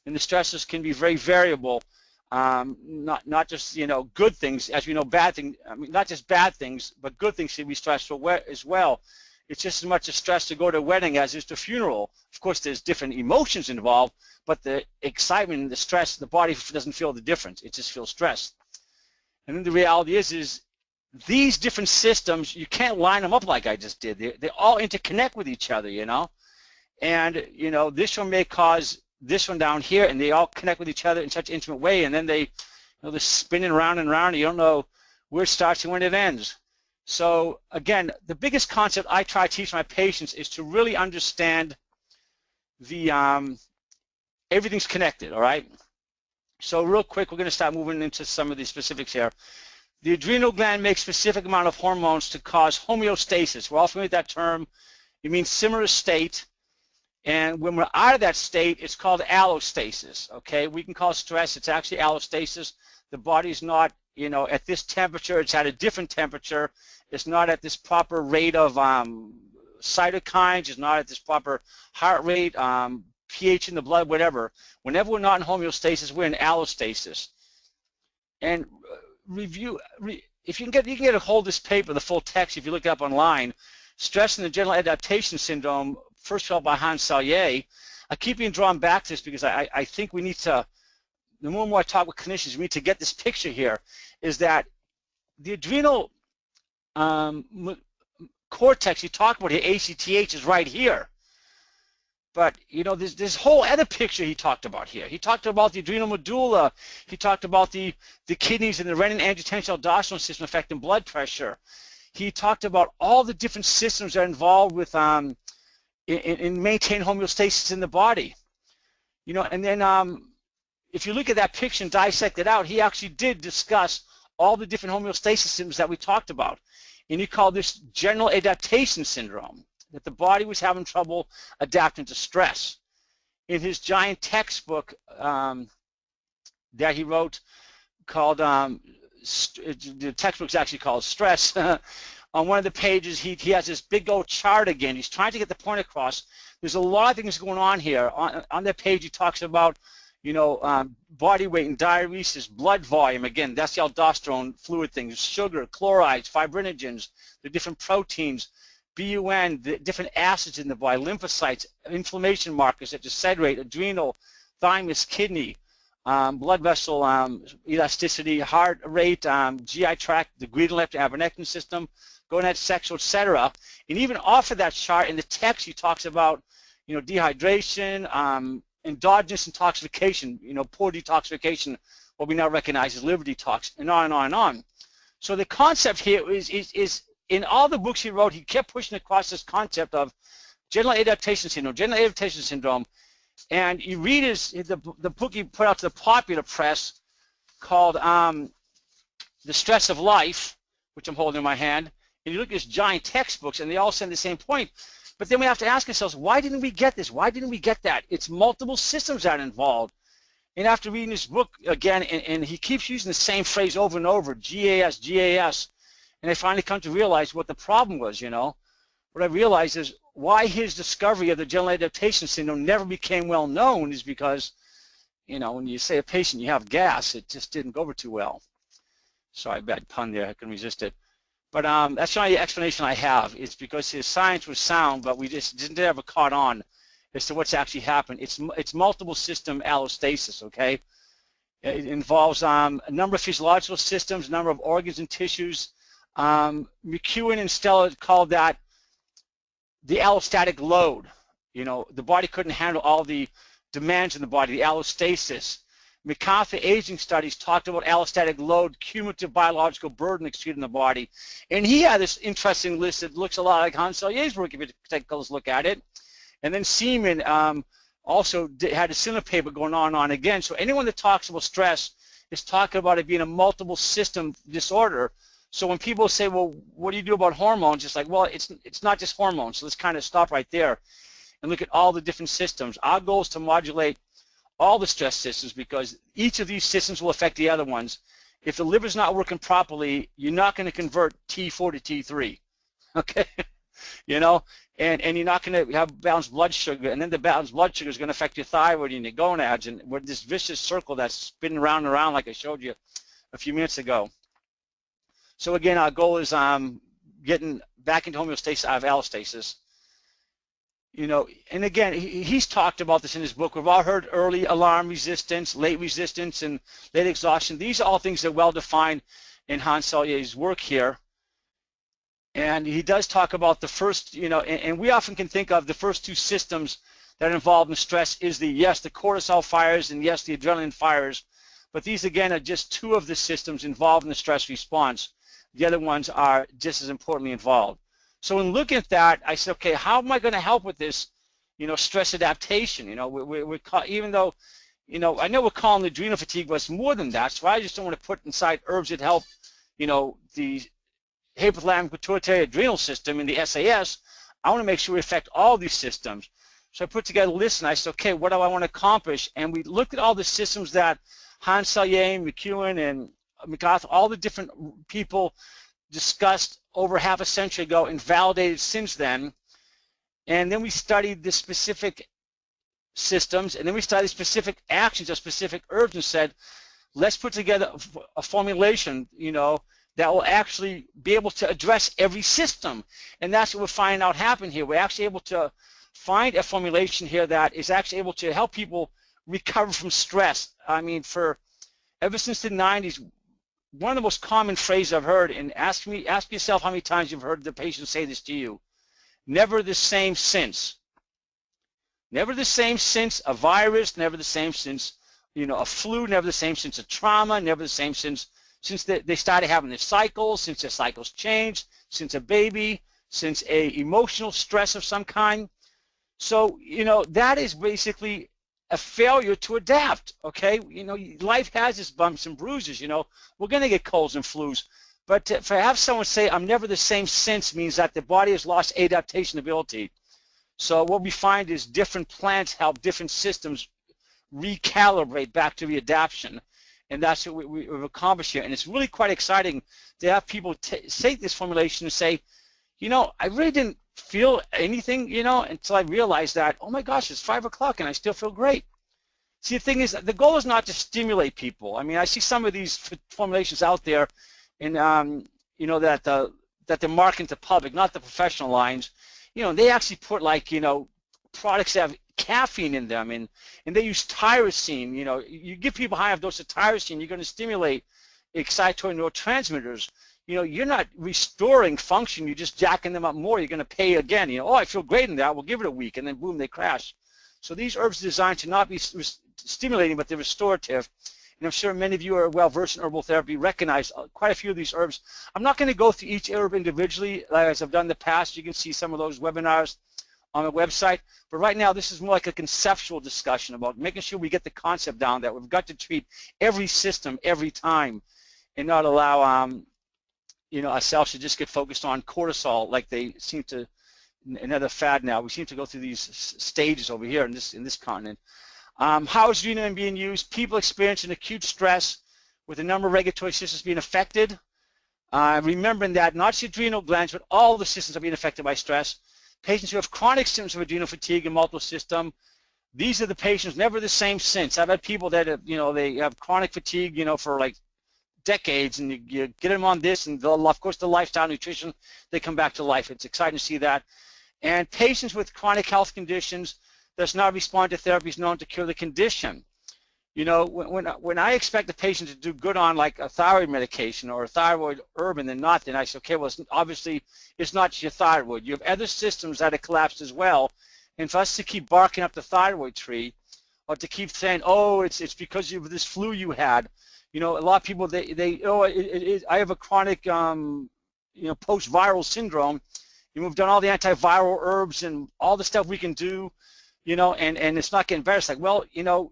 and the stresses can be very variable. Not just good things, as we know, bad things. I mean, not just bad things, but good things can be stressful as well. It's just as much a stress to go to a wedding as is to a funeral. Of course, there's different emotions involved, but the excitement and the stress, the body doesn't feel the difference. It just feels stressed. And then the reality is these different systems, you can't line them up like I just did. They all interconnect with each other, And, this one may cause this one down here, and they all connect with each other in such an intimate way, and then they're spinning around and around, and you don't know where it starts and when it ends. So, again, the biggest concept I try to teach my patients is to really understand everything's connected, all right? So real quick, we're going to start moving into some of the specifics here. The adrenal gland makes specific amount of hormones to cause homeostasis. We're all familiar with that term. It means similar state. And when we're out of that state, it's called allostasis, okay? We can call stress, it's actually allostasis. The body's not, at this temperature, it's at a different temperature. It's not at this proper rate of cytokines, it's not at this proper heart rate, pH in the blood, whatever. Whenever we're not in homeostasis, we're in allostasis. And if you can get a hold of this paper, the full text, if you look it up online, Stress and the General Adaptation Syndrome, first developed by Hans Selye. I keep being drawn back to this because I think we need to, the more and more I talk with clinicians, we need to get this picture here, is that the adrenal cortex you talk about here, ACTH, is right here. But, there's this whole other picture he talked about here. He talked about the adrenal medulla. He talked about the kidneys and the renin-angiotensin-aldosterone system affecting blood pressure. He talked about all the different systems that are involved with in maintaining homeostasis in the body. And then if you look at that picture and dissect it out, he actually did discuss all the different homeostasis systems that we talked about. And he called this general adaptation syndrome, that the body was having trouble adapting to stress. In his giant textbook that he wrote called, the textbook's actually called Stress, on one of the pages, he has this big old chart again. He's trying to get the point across. There's a lot of things going on here. On that page, he talks about, body weight and diuresis, blood volume. Again, that's the aldosterone fluid things, sugar, chlorides, fibrinogens, the different proteins, BUN, the different acids in the body, lymphocytes, inflammation markers such as citrate, adrenal, thymus, kidney, blood vessel elasticity, heart rate, GI tract, the adrenal Adaptation system, gonad, sexual, etc. And even off of that chart in the text, he talks about, dehydration, endogenous intoxication, poor detoxification, what we now recognize as liver detox, and on and on and on. So the concept here is in all the books he wrote, he kept pushing across this concept of generalized adaptation syndrome. And you read the book he put out to the popular press called The Stress of Life, which I'm holding in my hand, and you look at these giant textbooks, and they all say the same point. But then we have to ask ourselves, why didn't we get this? Why didn't we get that? It's multiple systems that are involved. And after reading this book again, and he keeps using the same phrase over and over, GAS, GAS, and I finally come to realize what the problem was, What I realized is why his discovery of the generalized adaptation syndrome never became well known is because, when you say a patient, you have gas, it just didn't go over too well. Sorry, bad pun there, I couldn't resist it. But that's the only explanation I have. It's because his science was sound, but we just didn't ever caught on as to what's actually happened. It's multiple system allostasis, okay? It involves a number of physiological systems, a number of organs and tissues. McEwen and Stella called that the allostatic load. The body couldn't handle all the demands in the body, the allostasis. McCarthy aging studies talked about allostatic load, cumulative biological burden exceeding in the body. And he had this interesting list that looks a lot like Hans Selye's work if you take a close look at it. And then Seaman also had a similar paper going on and on again. So anyone that talks about stress is talking about it being a multiple system disorder. So when people say, well, what do you do about hormones? It's like, well, it's not just hormones. So let's kind of stop right there and look at all the different systems. Our goal is to modulate all the stress systems because each of these systems will affect the other ones. If the liver's not working properly, you're not going to convert T4 to T3, okay? And you're not going to have balanced blood sugar, and then the balanced blood sugar is going to affect your thyroid and your gonads, and we're this vicious circle that's spinning around and around like I showed you a few minutes ago. So again, our goal is getting back into homeostasis out of allostasis. And again, he's talked about this in his book. We've all heard early alarm resistance, late resistance, and late exhaustion. These are all things that are well defined in Hans Selye's work here. And he does talk about the first, and we often can think of the first two systems that are involved in stress is the cortisol fires and yes, the adrenaline fires. But these, again, are just two of the systems involved in the stress response. The other ones are just as importantly involved. So in looking at that, I said, okay, how am I going to help with this, stress adaptation? Even though, I know we're calling it adrenal fatigue, but it's more than that. So I just don't want to put inside herbs that help, the hypothalamic pituitary adrenal system in the SAS. I want to make sure we affect all these systems. So I put together a list and I said, okay, what do I want to accomplish? And we looked at all the systems that Hans Selye, McEwen, and McCarthy, all the different people discussed over half a century ago and validated since then. And then we studied the specific systems, and then we studied specific actions of specific herbs and said, let's put together a formulation, that will actually be able to address every system. And that's what we're finding out happen here. We're actually able to find a formulation here that is actually able to help people recover from stress. I mean, ever since the 90s, one of the most common phrases I've heard, and ask yourself how many times you've heard the patient say this to you, never the same since. Never the same since a virus, never the same since, a flu, never the same since a trauma, never the same since they started having their cycles, since their cycles changed, since a baby, since a emotional stress of some kind. So, that is basically a failure to adapt, okay? Life has its bumps and bruises, We're going to get colds and flus. But to have someone say, I'm never the same since, means that the body has lost adaptation ability. So what we find is different plants help different systems recalibrate back to the adaptation. And that's what we've accomplished here. And it's really quite exciting to have people take this formulation and say, you know, I really didn't feel anything, you know, until I realized that, oh my gosh, it's 5 o'clock and I still feel great. See, the thing is, the goal is not to stimulate people. I mean, I see some of these formulations out there, and you know, that they're marketing to the public, not the professional lines. You know, they actually put, like, you know, products that have caffeine in them, and they use tyrosine. You know, you give people a high dose of tyrosine, you're going to stimulate excitatory neurotransmitters. You know, you're not restoring function, you're just jacking them up more. You're going to pay again. You know, oh, I feel great in that, we'll give it a week, and then boom, they crash. So these herbs are designed to not be stimulating, but they're restorative. And I'm sure many of you are well versed in herbal therapy, recognize quite a few of these herbs. I'm not going to go through each herb individually, as I've done in the past. You can see some of those webinars on the website. But right now, this is more like a conceptual discussion about making sure we get the concept down that we've got to treat every system every time, and not allow you know, ourselves to just get focused on cortisol like they seem to. Another fad now. We seem to go through these stages over here in this continent. How is adrenaline being used? People experiencing acute stress with a number of regulatory systems being affected. Remembering that not just adrenal glands, but all the systems are being affected by stress. Patients who have chronic symptoms of adrenal fatigue and multiple system. These are the patients never the same since. I've had people that have, you know, they have chronic fatigue, you know, for like decades, and you get them on this, and of course the lifestyle nutrition, they come back to life. It's exciting to see that. And patients with chronic health conditions that's not respond to therapies known to cure the condition. You know, when I expect a patient to do good on like a thyroid medication or a thyroid herb and then not, then I say, okay, well, obviously it's not your thyroid. You have other systems that have collapsed as well. And for us to keep barking up the thyroid tree, or to keep saying, oh, it's because of this flu you had. You know, a lot of people, I have a chronic, you know, post-viral syndrome. We've done all the antiviral herbs and all the stuff we can do, you know, and it's not getting better. It's like, well, you know,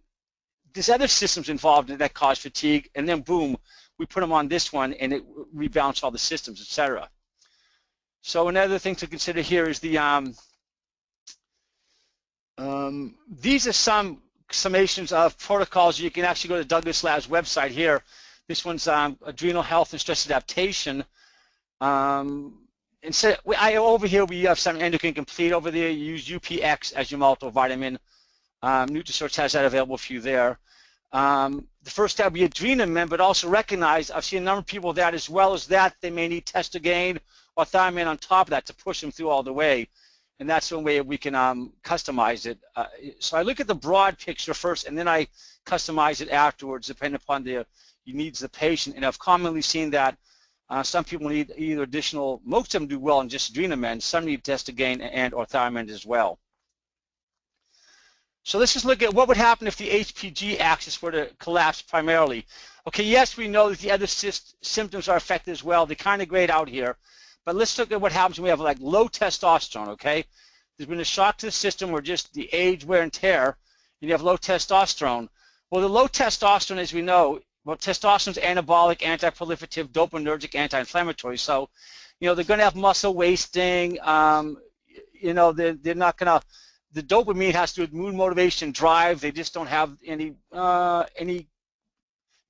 there's other systems involved in that cause fatigue, and then boom, we put them on this one, and it rebalances all the systems, etc. So another thing to consider here is the these are some summations of protocols. You can actually go to Douglas Lab's website here. This one's adrenal health and stress adaptation. And so over here we have some endocrine complete over there. You use UPX as your multivitamin. Nutrisource has that available for you there. The first step would be Adrenamin, but also recognize, I've seen a number of people that as well as that, they may need Testosterone or Thiamine on top of that to push them through all the way. And that's one way we can customize it. So I look at the broad picture first, and then I customize it afterwards, depending upon the needs of the patient. And I've commonly seen that some people need either additional, most of them do well in just Adrenamin, some need Testosterone and or Thiamine as well. So let's just look at what would happen if the HPG axis were to collapse primarily. Okay, yes, we know that the other symptoms are affected as well. They kind of grayed out here. But let's look at what happens when we have like low testosterone, okay? There's been a shock to the system or just the age, wear, and tear, and you have low testosterone. Well, the low testosterone, as we know, well, testosterone is anabolic, anti-proliferative, dopaminergic, anti-inflammatory. So, you know, they're going to have muscle wasting. You know, they're not going to, the dopamine has to do with mood, motivation, drive. They just don't have any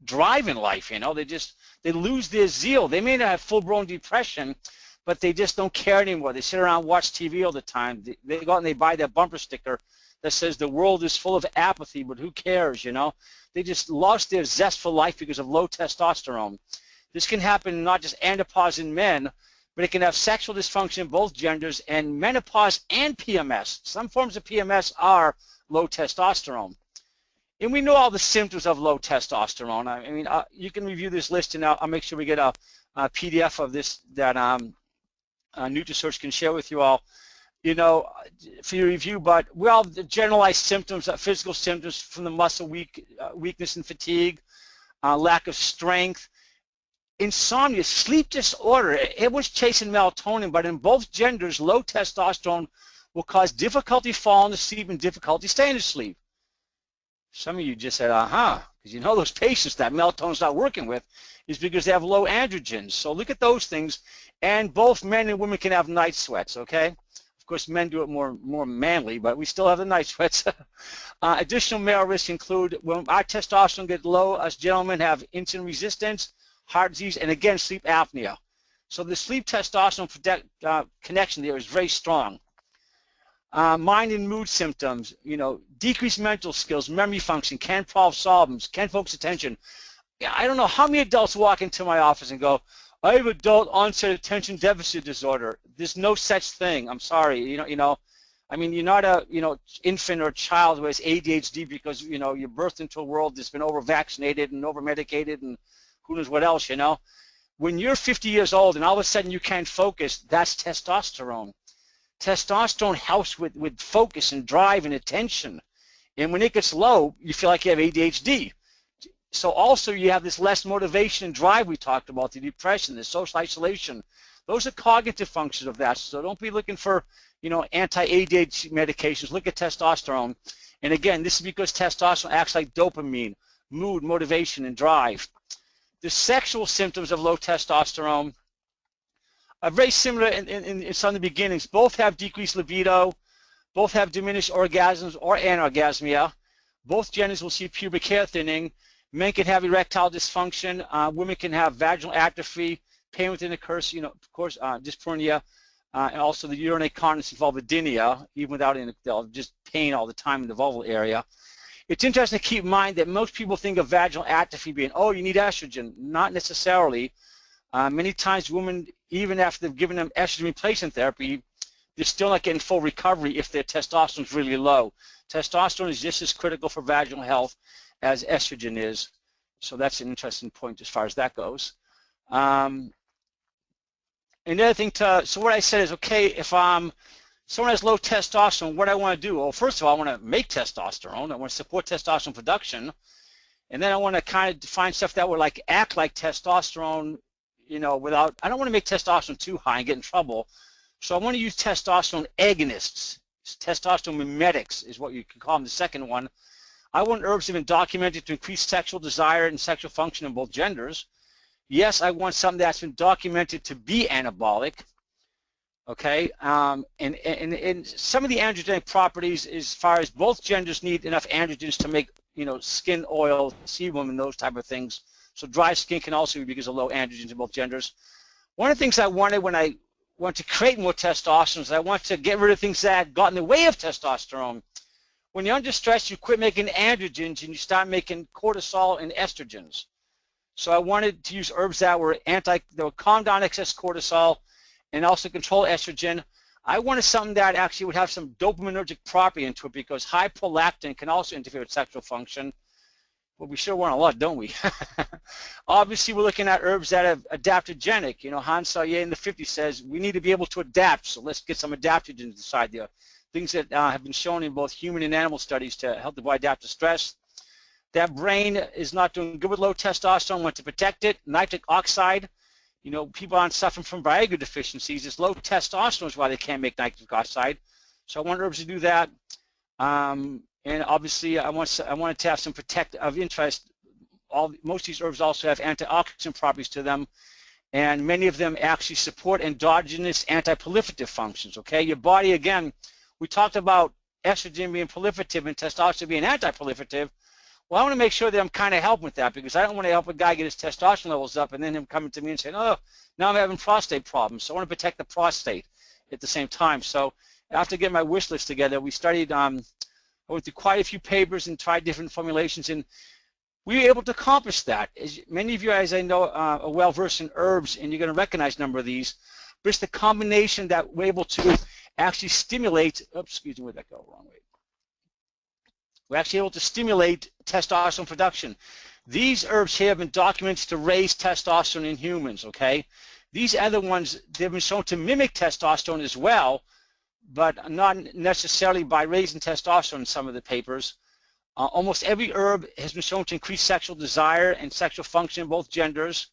drive in life, you know. They lose their zeal. They may not have full-blown depression, but they just don't care anymore. They sit around and watch TV all the time. They go out and they buy that bumper sticker that says the world is full of apathy, but who cares, you know? They just lost their zest for life because of low testosterone. This can happen not just andropause in men, but it can have sexual dysfunction in both genders and menopause and PMS. Some forms of PMS are low testosterone. And we know all the symptoms of low testosterone. I mean, you can review this list, and I'll make sure we get a PDF of this that Nutrisource can share with you all, you know, for your review. But well, the generalized symptoms, physical symptoms from the muscle weakness and fatigue, lack of strength, insomnia, sleep disorder. Everyone's chasing melatonin, but in both genders, low testosterone will cause difficulty falling asleep and difficulty staying asleep. Some of you just said, because you know those patients that melatonin's not working with is because they have low androgens. So look at those things, and both men and women can have night sweats, okay? Of Of course, men do it more manly, but we still have the night sweats. Additional male risks include when our testosterone gets low, us gentlemen have insulin resistance, heart disease, and again, sleep apnea. So the sleep testosterone connection there is very strong. Mind and mood symptoms, decreased mental skills, memory function, can't problem solve, can't focus attention. I don't know how many adults walk into my office and go, I have adult onset attention deficit disorder. There's no such thing. I'm sorry. I mean, you're not a infant or a child who has ADHD because you're birthed into a world that's been over-vaccinated and over-medicated and who knows what else. When you're 50 years old and all of a sudden you can't focus, that's testosterone. Testosterone helps with focus and drive and attention. And when it gets low, you feel like you have ADHD. So also you have this less motivation and drive we talked about, the depression, the social isolation. Those are cognitive functions of that. So don't be looking for, anti-ADHD medications. Look at testosterone. And again, this is because testosterone acts like dopamine, mood, motivation, and drive. The sexual symptoms of low testosterone are very similar in some of the beginnings. Both have decreased libido. Both have diminished orgasms or anorgasmia. Both genders will see pubic hair thinning. Men can have erectile dysfunction. Women can have vaginal atrophy, pain within the curse, dyspnea, and also the urinary incontinence and vulvodynia, even without any, just pain all the time in the vulval area. It's interesting to keep in mind that most people think of vaginal atrophy being, oh, you need estrogen. Not necessarily. Many times women, even after they've given them estrogen replacement therapy, they're still not getting full recovery if their testosterone is really low. Testosterone is just as critical for vaginal health as estrogen is. So that's an interesting point as far as that goes. Another thing so what I said is, okay, if someone has low testosterone, what do I want to do? Well, first of all, I want to make testosterone. I want to support testosterone production. And then I want to kind of find stuff that would act like testosterone, I don't want to make testosterone too high and get in trouble. So I want to use testosterone agonists. Testosterone mimetics is what you could call them, the second one. I want herbs that have been documented to increase sexual desire and sexual function in both genders. Yes, I want something that's been documented to be anabolic. Okay, and some of the androgenic properties, as far as both genders need enough androgens to make, skin oil, sebum, and those type of things. So dry skin can also be because of low androgens in both genders. One of the things I wanted when I want to create more testosterone is I want to get rid of things that got in the way of testosterone. When you're under stress, you quit making androgens and you start making cortisol and estrogens. So I wanted to use herbs that would calm down excess cortisol and also control estrogen. I wanted something that actually would have some dopaminergic property into it because high prolactin can also interfere with sexual function. Well, we sure want a lot, don't we? Obviously, we're looking at herbs that are adaptogenic. Hans Selye in the 50s says we need to be able to adapt, so let's get some adaptogens inside there. Things that have been shown in both human and animal studies to help the body adapt to stress. That brain is not doing good with low testosterone, want to protect it. Nitric oxide, people aren't suffering from Viagra deficiencies. It's low testosterone is why they can't make nitric oxide. So I want herbs to do that. And obviously, I wanted to have some of interest. Most of these herbs also have antioxidant properties to them, and many of them actually support endogenous anti-proliferative functions. Okay, your body, again, we talked about estrogen being proliferative and testosterone being anti-proliferative. Well, I want to make sure that I'm kind of helping with that because I don't want to help a guy get his testosterone levels up and then him coming to me and saying, oh, now I'm having prostate problems. So I want to protect the prostate at the same time. So after getting my wish list together, we studied, I went through quite a few papers and tried different formulations, and we were able to accomplish that. As many of you, as I know, are well-versed in herbs, and you're going to recognize a number of these, but it's the combination that we're able to actually stimulate, oops, excuse me, where'd that go? Wrong way. We're actually able to stimulate testosterone production. These herbs here have been documented to raise testosterone in humans, okay? These other ones, they've been shown to mimic testosterone as well, but not necessarily by raising testosterone in some of the papers. Almost every herb has been shown to increase sexual desire and sexual function in both genders.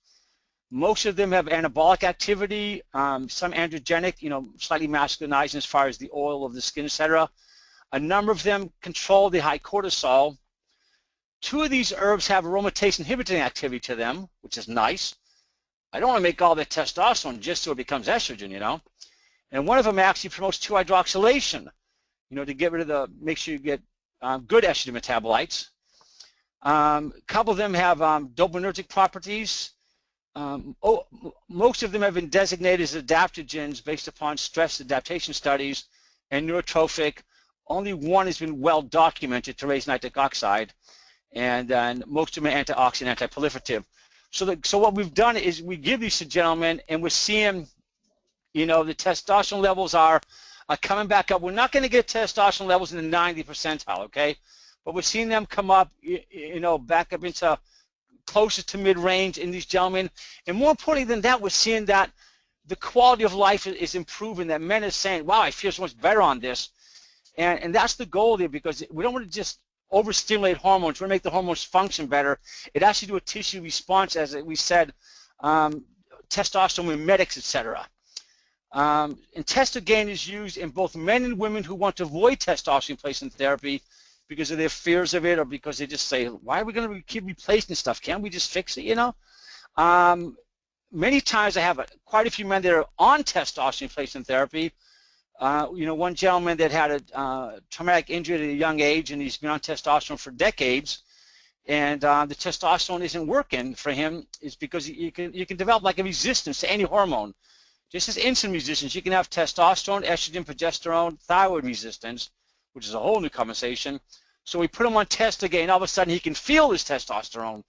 Most of them have anabolic activity, some androgenic, slightly masculinizing as far as the oil of the skin, etc. A number of them control the high cortisol. 2 of these herbs have aromatase inhibiting activity to them, which is nice. I don't want to make all that testosterone just so it becomes estrogen, And one of them actually promotes 2-hydroxylation, to get rid of make sure you get good estrogen metabolites. A couple of them have dopaminergic properties. Most of them have been designated as adaptogens based upon stress adaptation studies and neurotrophic. Only one has been well documented to raise nitric oxide, and most of them are antioxidant, anti-proliferative. So what we've done is we give these to gentlemen, and we're seeing, the testosterone levels are coming back up. We're not going to get testosterone levels in the 90th percentile, okay? But we're seeing them come up, back up into closer to mid-range in these gentlemen. And more importantly than that, we're seeing that the quality of life is improving, that men are saying, wow, I feel so much better on this. And that's the goal there, because we don't want to just overstimulate hormones. We want to make the hormones function better. It actually do a tissue response, as we said, testosterone mimetics, etc. And testosterone is used in both men and women who want to avoid testosterone replacement therapy because of their fears of it, or because they just say, why are we going to keep replacing stuff? Can't we just fix it, Many times I have quite a few men that are on testosterone replacement therapy. One gentleman that had a traumatic injury at a young age, and he's been on testosterone for decades, and the testosterone isn't working for him, is because you can develop like a resistance to any hormone. Just as insulin resistance, you can have testosterone, estrogen, progesterone, thyroid resistance, which is a whole new conversation. So we put him on testosterone, all of a sudden he can feel his testosterone,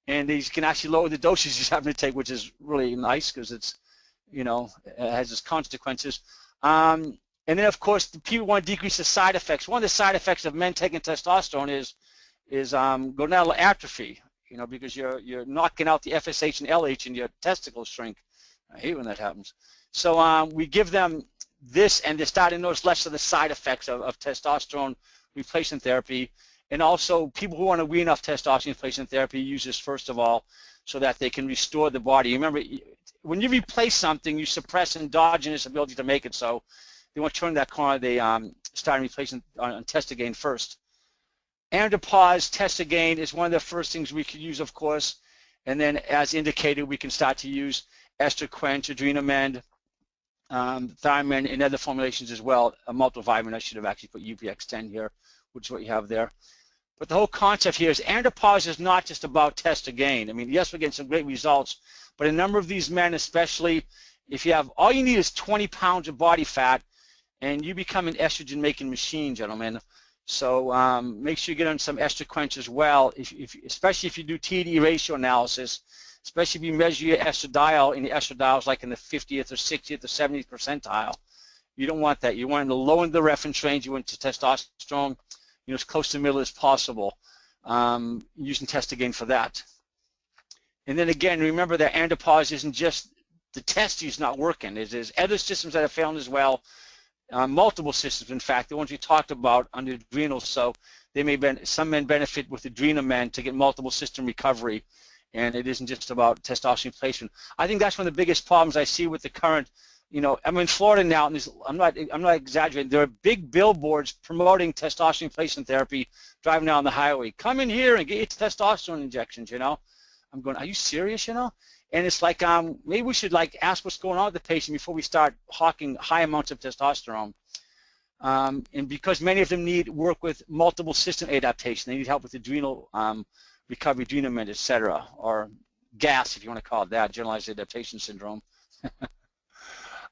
and he can actually lower the doses he's having to take, which is really nice because it's, it has its consequences. And then, of course, the people want to decrease the side effects. One of the side effects of men taking testosterone is gonadal atrophy, because you're knocking out the FSH and LH and your testicles shrink. I hate when that happens. So we give them this, and they're starting to notice less of the side effects of testosterone replacement therapy. And also, people who want to wean off testosterone replacement therapy use this first of all so that they can restore the body. Remember, when you replace something, you suppress endogenous ability to make it. So they want to turn that corner. They start replacing on testosterone first. Andropause testosterone is one of the first things we could use, of course. And then, as indicated, we can start to use estroquench, adrenamend, thiamine, and other formulations as well. A multivitamin. I should have actually put UPX10 here, which is what you have there. But the whole concept here is andropause is not just about testosterone. I mean, yes, we're getting some great results, but a number of these men, especially if you have, all you need is 20 pounds of body fat, and you become an estrogen-making machine, gentlemen. So make sure you get on some estroquench as well, especially if you do TD ratio analysis, especially if you measure your estradiol, and the estradiol is like in the 50th or 60th or 70th percentile. You don't want that. You want to lower the reference range. You want to testosterone, as close to the middle as possible, using testosterone for that. And then again, remember that andropause isn't just the testes not working. There's other systems that are failing as well, multiple systems, in fact, the ones we talked about on the adrenals. So some men benefit with adrenamend to get multiple system recovery, and it isn't just about testosterone replacement. I think that's one of the biggest problems I see with the current. I'm in Florida now, and I'm not exaggerating. There are big billboards promoting testosterone replacement therapy driving down the highway. Come in here and get your testosterone injections. I'm going, are you serious? And it's like maybe we should ask what's going on with the patient before we start hawking high amounts of testosterone. And because many of them need work with multiple system adaptation, they need help with adrenal recovery, adrenamend, etc., or GAS, if you want to call it that, Generalized Adaptation Syndrome.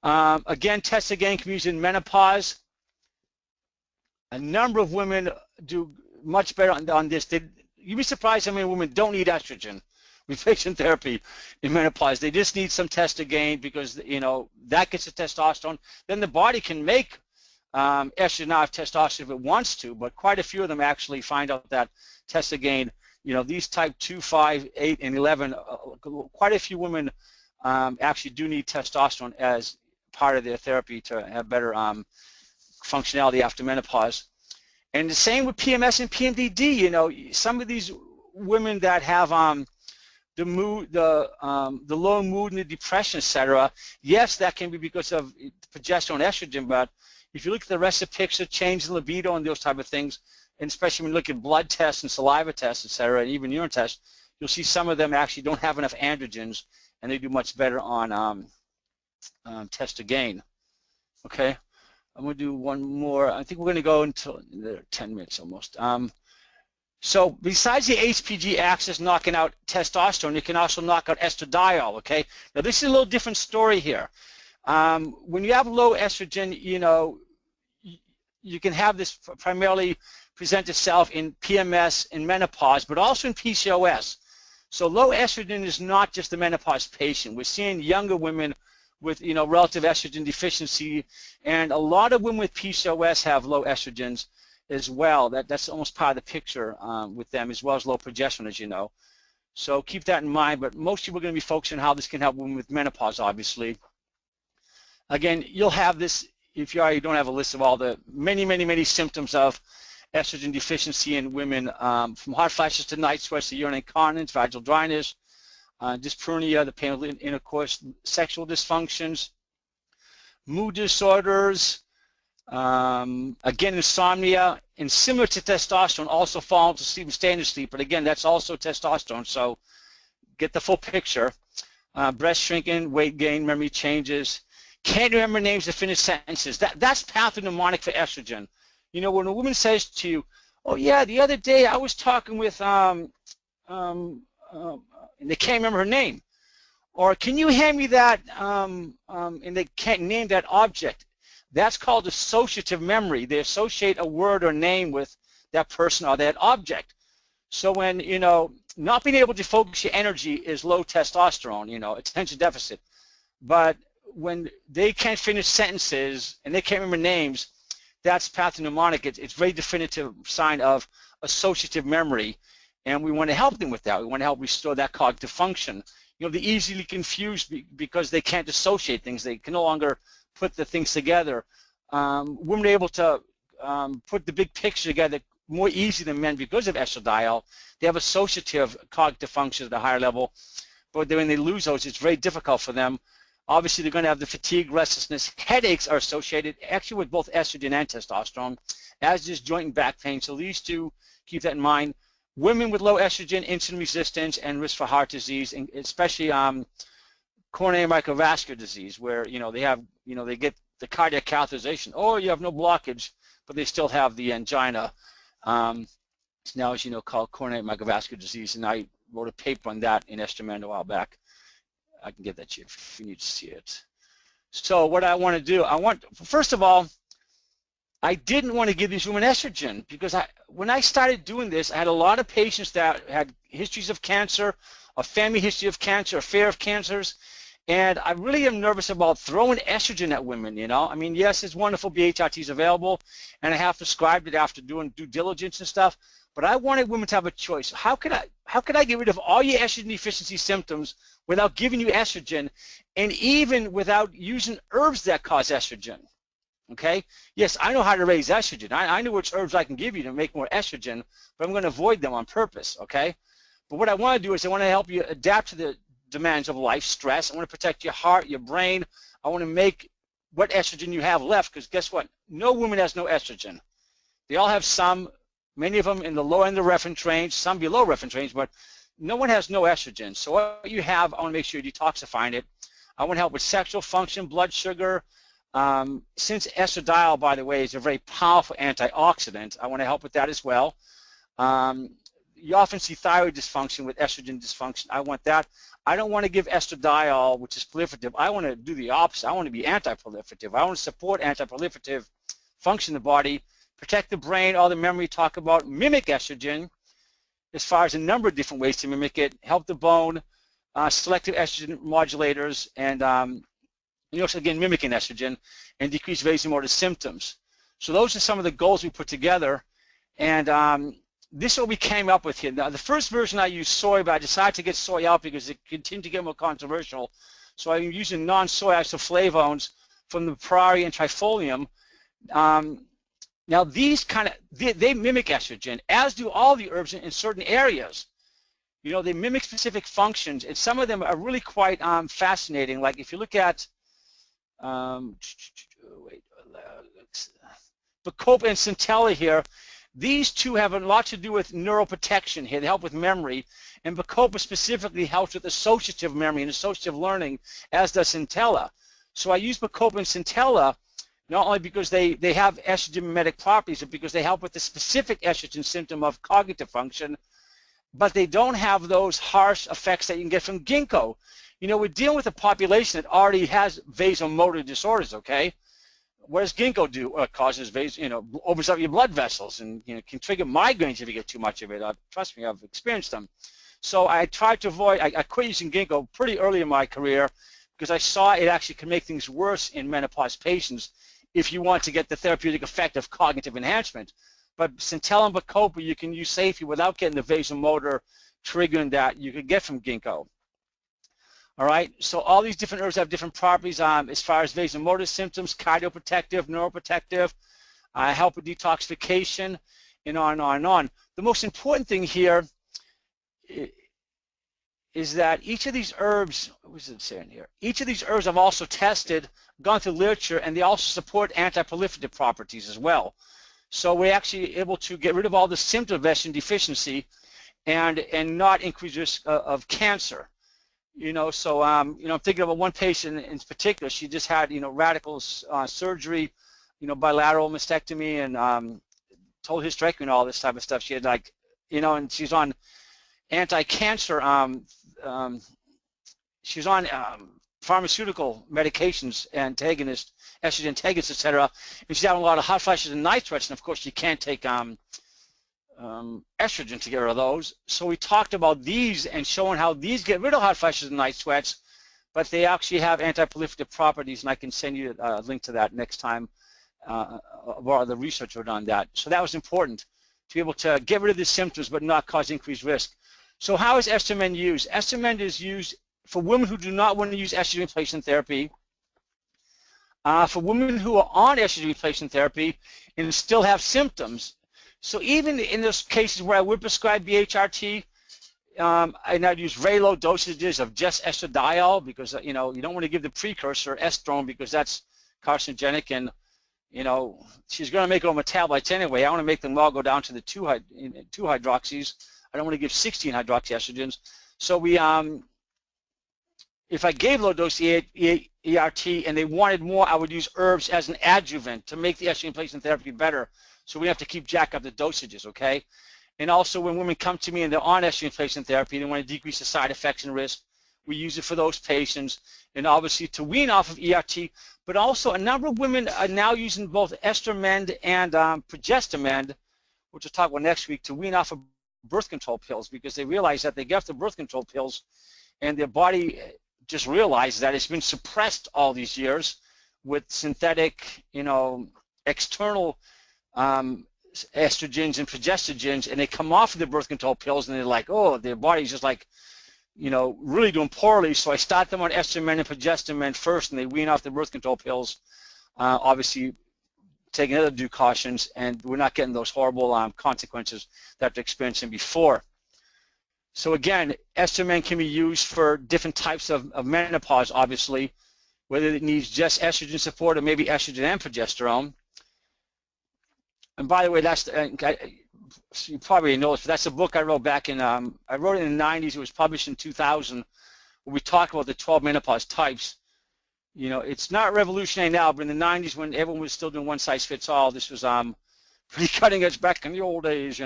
Again, testosterone can be used in menopause. A number of women do much better on this. You'd be surprised how many women don't need estrogen replacement therapy in menopause. They just need some testosterone because that gets the testosterone. Then the body can make estrogen out of testosterone if it wants to, but quite a few of them actually find out that testosterone, these type 2, 5, 8, and 11, quite a few women actually do need testosterone as part of their therapy to have better functionality after menopause. And the same with PMS and PMDD. Some of these women that have the low mood and the depression, etc. Yes, that can be because of progesterone, estrogen, but if you look at the rest of the picture, change in libido and those type of things, and especially when you look at blood tests and saliva tests, etc., and even urine tests, you'll see some of them actually don't have enough androgens, and they do much better on testosterone. Okay, I'm going to do one more. I think we're going to go until 10 minutes almost. So besides the HPG axis knocking out testosterone, it can also knock out estradiol, okay? Now this is a little different story here. When you have low estrogen, you can have this primarily present itself in PMS and menopause, but also in PCOS. So low estrogen is not just the menopause patient. We're seeing younger women with relative estrogen deficiency, and a lot of women with PCOS have low estrogens as well. That's almost part of the picture with them, as well as low progesterone, as you know. So keep that in mind, but mostly we're going to be focusing on how this can help women with menopause, obviously. Again, you'll have this, if you already don't have a list of all the many symptoms of estrogen deficiency in women, from hot flashes to night sweats to urinary incontinence, vaginal dryness, dyspareunia, the pain of intercourse, sexual dysfunctions, mood disorders, again, insomnia, and similar to testosterone, also falling to sleep and staying asleep, but again, that's also testosterone, so get the full picture. Breast shrinking, weight gain, memory changes, can't remember names to finish sentences. That's pathognomonic for estrogen. When a woman says to you, oh yeah, the other day I was talking with, and they can't remember her name, or can you hand me that, and they can't name that object. That's called associative memory. They associate a word or name with that person or that object. So when, not being able to focus your energy is low testosterone, attention deficit. But when they can't finish sentences and they can't remember names, that's pathognomonic. It's a very definitive sign of associative memory, and we want to help them with that. We want to help restore that cognitive function. They're easily confused because they can't associate things. They can no longer put the things together. Women are able to put the big picture together more easily than men because of estradiol. They have associative cognitive functions at a higher level, but when they lose those, it's very difficult for them. Obviously, they're going to have the fatigue, restlessness. Headaches are associated actually with both estrogen and testosterone, as is joint and back pain. So these two, keep that in mind. Women with low estrogen, insulin resistance, and risk for heart disease, and especially coronary microvascular disease, where they get the cardiac catheterization. Oh, you have no blockage, but they still have the angina. It's now, as you know, called coronary microvascular disease, and I wrote a paper on that in Estromen a while back. I can get that to you if you need to see it. So what I want to do, first of all, I didn't want to give these women estrogen because when I started doing this, I had a lot of patients that had histories of cancer, a family history of cancer, a fear of cancers, and I really am nervous about throwing estrogen at women, I mean, yes, it's wonderful BHRT is available, and I have prescribed it after doing due diligence and stuff, but I wanted women to have a choice. How could I get rid of all your estrogen deficiency symptoms without giving you estrogen, and even without using herbs that cause estrogen? Okay? Yes, I know how to raise estrogen. I know which herbs I can give you to make more estrogen, but I'm going to avoid them on purpose, okay? But what I want to do is I want to help you adapt to the demands of life, stress. I want to protect your heart, your brain. I want to make what estrogen you have left, because guess what? No woman has no estrogen. They all have some, many of them in the low end of the reference range, some below reference range, but no one has no estrogen. So what you have, I want to make sure you're detoxifying it. I want to help with sexual function, blood sugar. Since estradiol, by the way, is a very powerful antioxidant, I want to help with that as well. You often see thyroid dysfunction with estrogen dysfunction. I want that. I don't want to give estradiol, which is proliferative. I want to do the opposite. I want to be anti-proliferative. I want to support anti-proliferative function in the body, protect the brain, all the memory talk about, mimic estrogen as far as a number of different ways to mimic it, help the bone, selective estrogen modulators, and again, mimicking estrogen, and decrease vasomotor symptoms. So those are some of the goals we put together, and this is what we came up with here. Now, the first version I used soy, but I decided to get soy out because it continued to get more controversial. So I'm using non-soy isoflavones from the Prairie and Trifolium. Now these they mimic estrogen, as do all the herbs in certain areas. They mimic specific functions, and some of them are really quite fascinating. Like if you look at Bacopa and Centella here, these two have a lot to do with neuroprotection here. They help with memory, and Bacopa specifically helps with associative memory and associative learning, as does Centella. So I use Bacopa and Centella not only because they have estrogen mimetic properties, but because they help with the specific estrogen symptom of cognitive function, but they don't have those harsh effects that you can get from ginkgo. You know, we're dealing with a population that already has vasomotor disorders, okay? What does ginkgo do? It causes, opens up your blood vessels and, can trigger migraines if you get too much of it. Trust me, I've experienced them. So I tried to avoid, I quit using ginkgo pretty early in my career because I saw it actually can make things worse in menopause patients if you want to get the therapeutic effect of cognitive enhancement. But centella and bacopa you can use safely without getting the vasomotor triggering that you could get from ginkgo. All right, so all these different herbs have different properties as far as vasomotor symptoms, cardioprotective, neuroprotective, help with detoxification, and on and on and on. The most important thing here is that each of these herbs, what does it say in here? Each of these herbs I've also tested, gone through literature, and they also support anti-proliferative properties as well. So we're actually able to get rid of all the symptoms of estrogen deficiency and not increase risk of cancer. So I'm thinking about one patient in particular. She just had radical surgery, bilateral mastectomy, and total hysterectomy and all this type of stuff. She had and she's on anti-cancer. She's on pharmaceutical medications, antagonists, estrogen antagonists, etc. And she's having a lot of hot flashes and night sweats, and of course she can't take estrogen to get rid of those. So we talked about these and showing how these get rid of hot flashes and night sweats, but they actually have anti-proliferative properties, and I can send you a link to that next time about the research we've done on that. So that was important, to be able to get rid of the symptoms but not cause increased risk. So how is estrogen used? Estrogen is used for women who do not want to use estrogen replacement therapy, for women who are on estrogen replacement therapy and still have symptoms. So even in those cases where I would prescribe BHRT, and I'd use very low dosages of just estradiol because, you don't want to give the precursor estrone because that's carcinogenic, and, she's going to make all metabolites anyway. I want to make them all go down to the 2-hydroxys. I don't want to give 16 hydroxyestrogens. So if I gave low dose ERT and they wanted more, I would use herbs as an adjuvant to make the estrogen replacement therapy better. So we have to keep jack up the dosages, okay? And also when women come to me and they're on estrogen replacement therapy, they want to decrease the side effects and risk, we use it for those patients. And obviously to wean off of ERT, but also a number of women are now using both Estromend and Progestamend, which we'll talk about next week, to wean off of birth control pills because they realize that they get off the birth control pills and their body just realizes that it's been suppressed all these years with synthetic, external estrogens and progestogens, and they come off of the birth control pills and they're like, oh, their body's just like, really doing poorly. So I start them on estrogen and progestamend first, and they wean off the birth control pills. Obviously, taking other due cautions, and we're not getting those horrible consequences that they're experiencing before. So again, estrogen can be used for different types of menopause, obviously, whether it needs just estrogen support or maybe estrogen and progesterone. And by the way, that's you probably know this, but that's a book I wrote back in, I wrote it in the 90s. It was published in 2000, where we talked about the 12 menopause types. It's not revolutionary now, but in the 90s when everyone was still doing one-size-fits-all, this was pretty cutting edge back in the old days,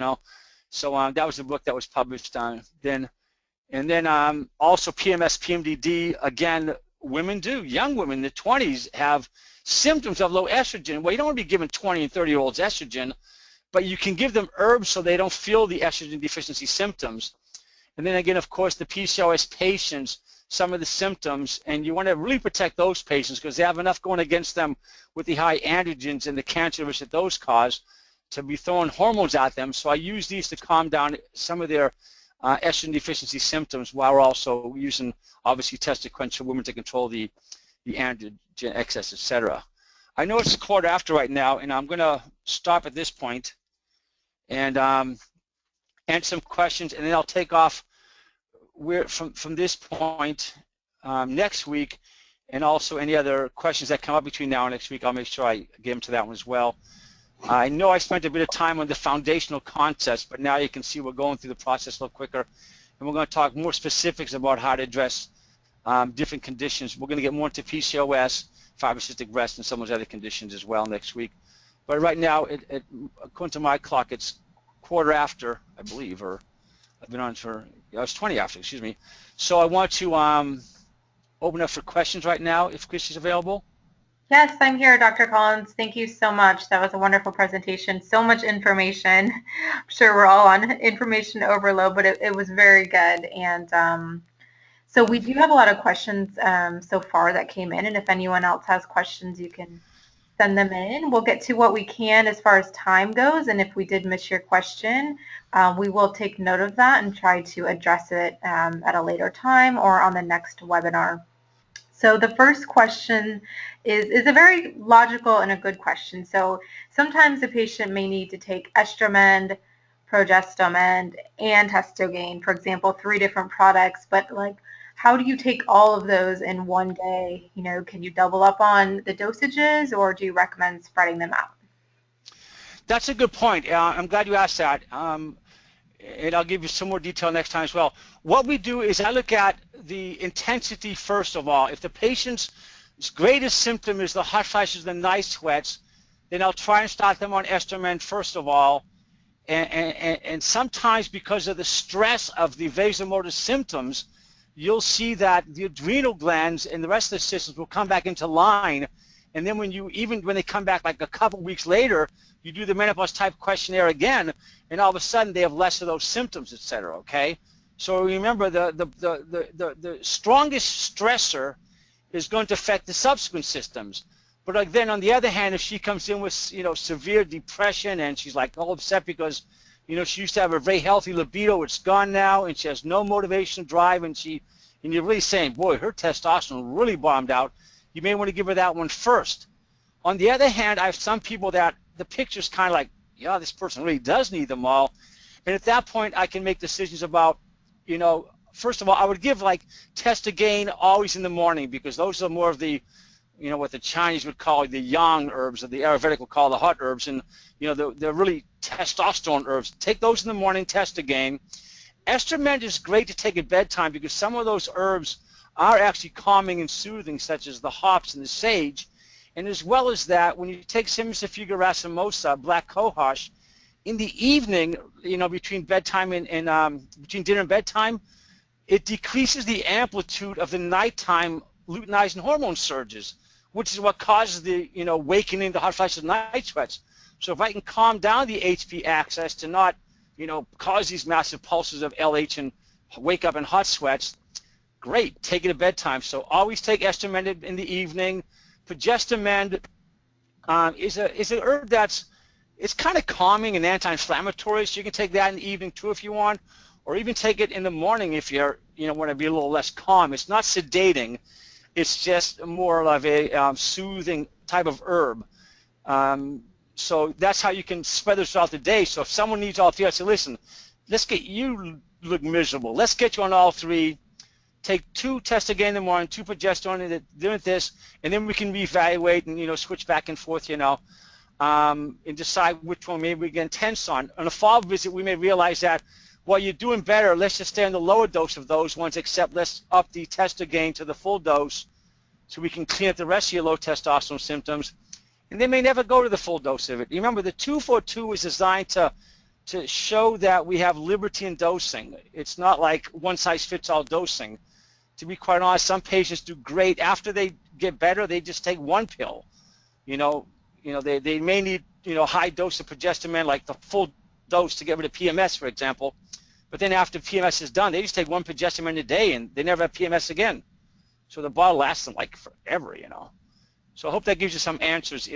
So that was the book that was published then. And then also PMS, PMDD, again, women do. Young women in the 20s have symptoms of low estrogen. Well, you don't want to be giving 20 and 30-year-olds estrogen, but you can give them herbs so they don't feel the estrogen deficiency symptoms. And then again, of course, the PCOS patients, some of the symptoms, and you want to really protect those patients because they have enough going against them with the high androgens and the cancer risk that those cause to be throwing hormones at them. So I use these to calm down some of their estrogen deficiency symptoms while we're also using, obviously, testosterone for women to control the androgen excess, etc. I know it's 1:15 right now, and I'm going to stop at this point and answer some questions, and then I'll take off from this point next week, and also any other questions that come up between now and next week, I'll make sure I get them to that one as well. I know I spent a bit of time on the foundational concepts, but now you can see we're going through the process a little quicker, and we're going to talk more specifics about how to address different conditions. We're going to get more into PCOS, fibrocystic breast and some of those other conditions as well next week. But right now, according to my clock, it's quarter after, I believe, or I've been on for, it's 20 after, excuse me. So I want to open up for questions right now, if Christy's available. Yes, I'm here, Dr. Collins. Thank you so much. That was a wonderful presentation. So much information. I'm sure we're all on information overload, but it was very good. And so we do have a lot of questions so far that came in, and if anyone else has questions, you can send them in. We'll get to what we can as far as time goes, and if we did miss your question, we will take note of that and try to address it at a later time or on the next webinar. So the first question is a very logical and a good question. So sometimes the patient may need to take estrogen, progesterone, and testosterone, for example, 3 different products, but like, how do you take all of those in one day? You know, can you double up on the dosages, or do you recommend spreading them out? That's a good point. I'm glad you asked that. And I'll give you some more detail next time as well. What we do is I look at the intensity first of all. If the patient's greatest symptom is the hot flashes, the night sweats, then I'll try and start them on estrogen first of all. And sometimes because of the stress of the vasomotor symptoms, you'll see that the adrenal glands and the rest of the systems will come back into line. And then even when they come back like a couple weeks later, you do the menopause type questionnaire again, and all of a sudden they have less of those symptoms, etc. Okay, so remember the strongest stressor is going to affect the subsequent systems. But like then on the other hand, if she comes in with severe depression and she's like all upset because she used to have a very healthy libido, it's gone now, and she has no motivation, drive, and you're really saying, boy, her testosterone really bombed out. You may want to give her that one first. On the other hand, I have some people that the picture's kind of like, yeah, this person really does need them all. And at that point, I can make decisions about, first of all, I would give like testosterone always in the morning, because those are more of the, what the Chinese would call the yang herbs, or the Ayurvedic would call the hot herbs, and they're really testosterone herbs. Take those in the morning, testosterone. Estrogen is great to take at bedtime because some of those herbs are actually calming and soothing, such as the hops and the sage. And as well as that, when you take Simisafiga racemosa, black cohosh, in the evening, between bedtime and between dinner and bedtime, it decreases the amplitude of the nighttime luteinizing hormone surges, which is what causes the wakening, the hot flashes, night sweats. So if I can calm down the HP axis to not cause these massive pulses of LH and wake up in hot sweats, great, take it at bedtime. So always take estrogen in the evening. Progesterone is an herb it's kind of calming and anti-inflammatory, so you can take that in the evening too if you want, or even take it in the morning if you're want to be a little less calm. It's not sedating, it's just more of a soothing type of herb. So that's how you can spread this throughout the day. So if someone needs all 3, I say, listen, let's get you look miserable. Let's get you on all 3. Take 2 testosterone in the morning, 2 progesterone, doing this, and then we can reevaluate and switch back and forth, and decide which one maybe we get intense on. On a follow-up visit, we may realize that while you're doing better, let's just stay on the lower dose of those ones, except let's up the testosterone to the full dose so we can clean up the rest of your low testosterone symptoms. And they may never go to the full dose of it. Remember, the 242 is designed to show that we have liberty in dosing. It's not like one-size-fits-all dosing. To be quite honest, some patients do great. After they get better, they just take 1 pill. They may need high dose of progesterone, like the full dose to get rid of PMS, for example. But then after PMS is done, they just take 1 progesterone a day, and they never have PMS again. So the bottle lasts them like forever, So I hope that gives you some answers.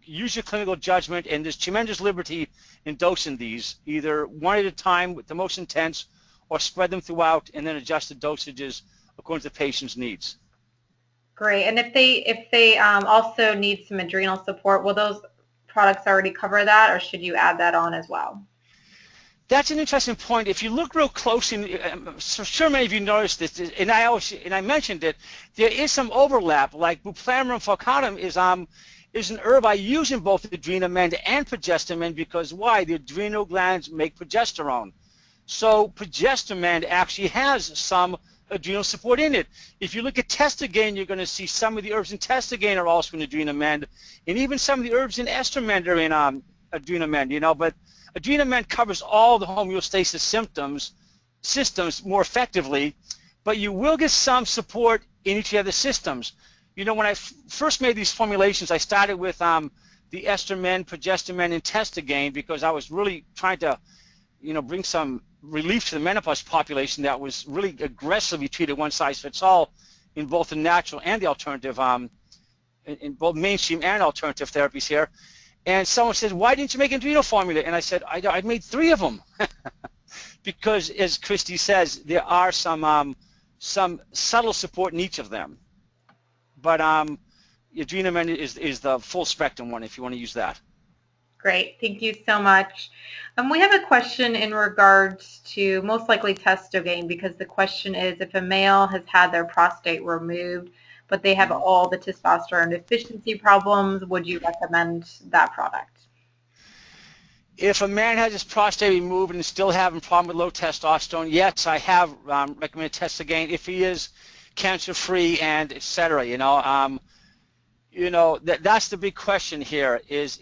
Use your clinical judgment, and there's tremendous liberty in dosing these, either one at a time with the most intense, or spread them throughout and then adjust the dosages according to the patient's needs. Great. And if they also need some adrenal support, will those products already cover that, or should you add that on as well? That's an interesting point. If you look real closely, so sure many of you noticed this, and I mentioned it, there is some overlap. Like Buplamarum falcatum is an herb I use in both adrenal and progesterone, because why? The adrenal glands make progesterone. So progesterone actually has some adrenal support in it. If you look at Testosterone, you're going to see some of the herbs in Testosterone are also in Adrenamend, and even some of the herbs in Estromend are in Adrenamend, you know, but Adrenamend covers all the homeostasis systems more effectively, but you will get some support in each of the systems. You know, when I first made these formulations, I started with the Estromend, Progesterone, and Testosterone because I was really trying to, you know, bring some relief to the menopause population that was really aggressively treated one size fits all in both the natural and the alternative, in both mainstream and alternative therapies here. And someone said, why didn't you make an adrenal formula? And I said, I made 3 of them. Because, as Christy says, there are some subtle support in each of them. But Adrenamend is the full spectrum one if you want to use that. Great, thank you so much. We have a question in regards to most likely testosterone, because the question is, if a male has had their prostate removed, but they have all the testosterone deficiency problems, would you recommend that product? If a man has his prostate removed and is still having a problem with low testosterone, yes, I have recommended Testosterone if he is cancer-free and etc. You know, that's the big question here. Is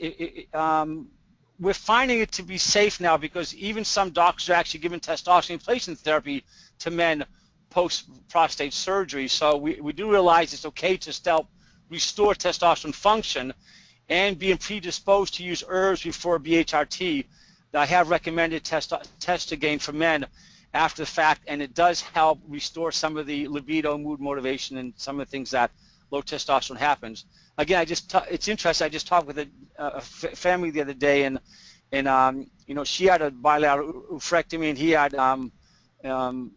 we're finding it to be safe now because even some doctors are actually giving testosterone replacement therapy to men post-prostate surgery. So we do realize it's okay to help restore testosterone function, and being predisposed to use herbs before BHRT. I have recommended Testosterone for men after the fact, and it does help restore some of the libido, mood, motivation, and some of the things that low testosterone happens. Again, it's interesting. I just talked with a family the other day, and you know, she had a bilateral oophorectomy, and he had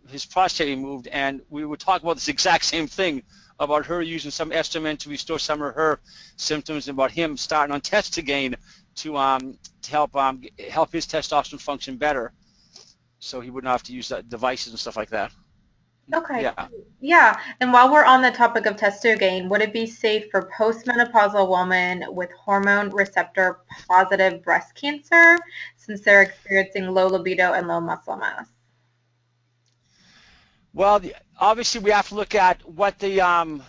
his prostate removed, and we were talking about this exact same thing about her using some estrogen to restore some of her symptoms, and about him starting on Testosterone to help his testosterone function better, so he wouldn't have to use devices and stuff like that. Okay. Yeah. And while we're on the topic of testosterone, would it be safe for postmenopausal women with hormone receptor positive breast cancer since they're experiencing low libido and low muscle mass? Well, obviously we have to look at what the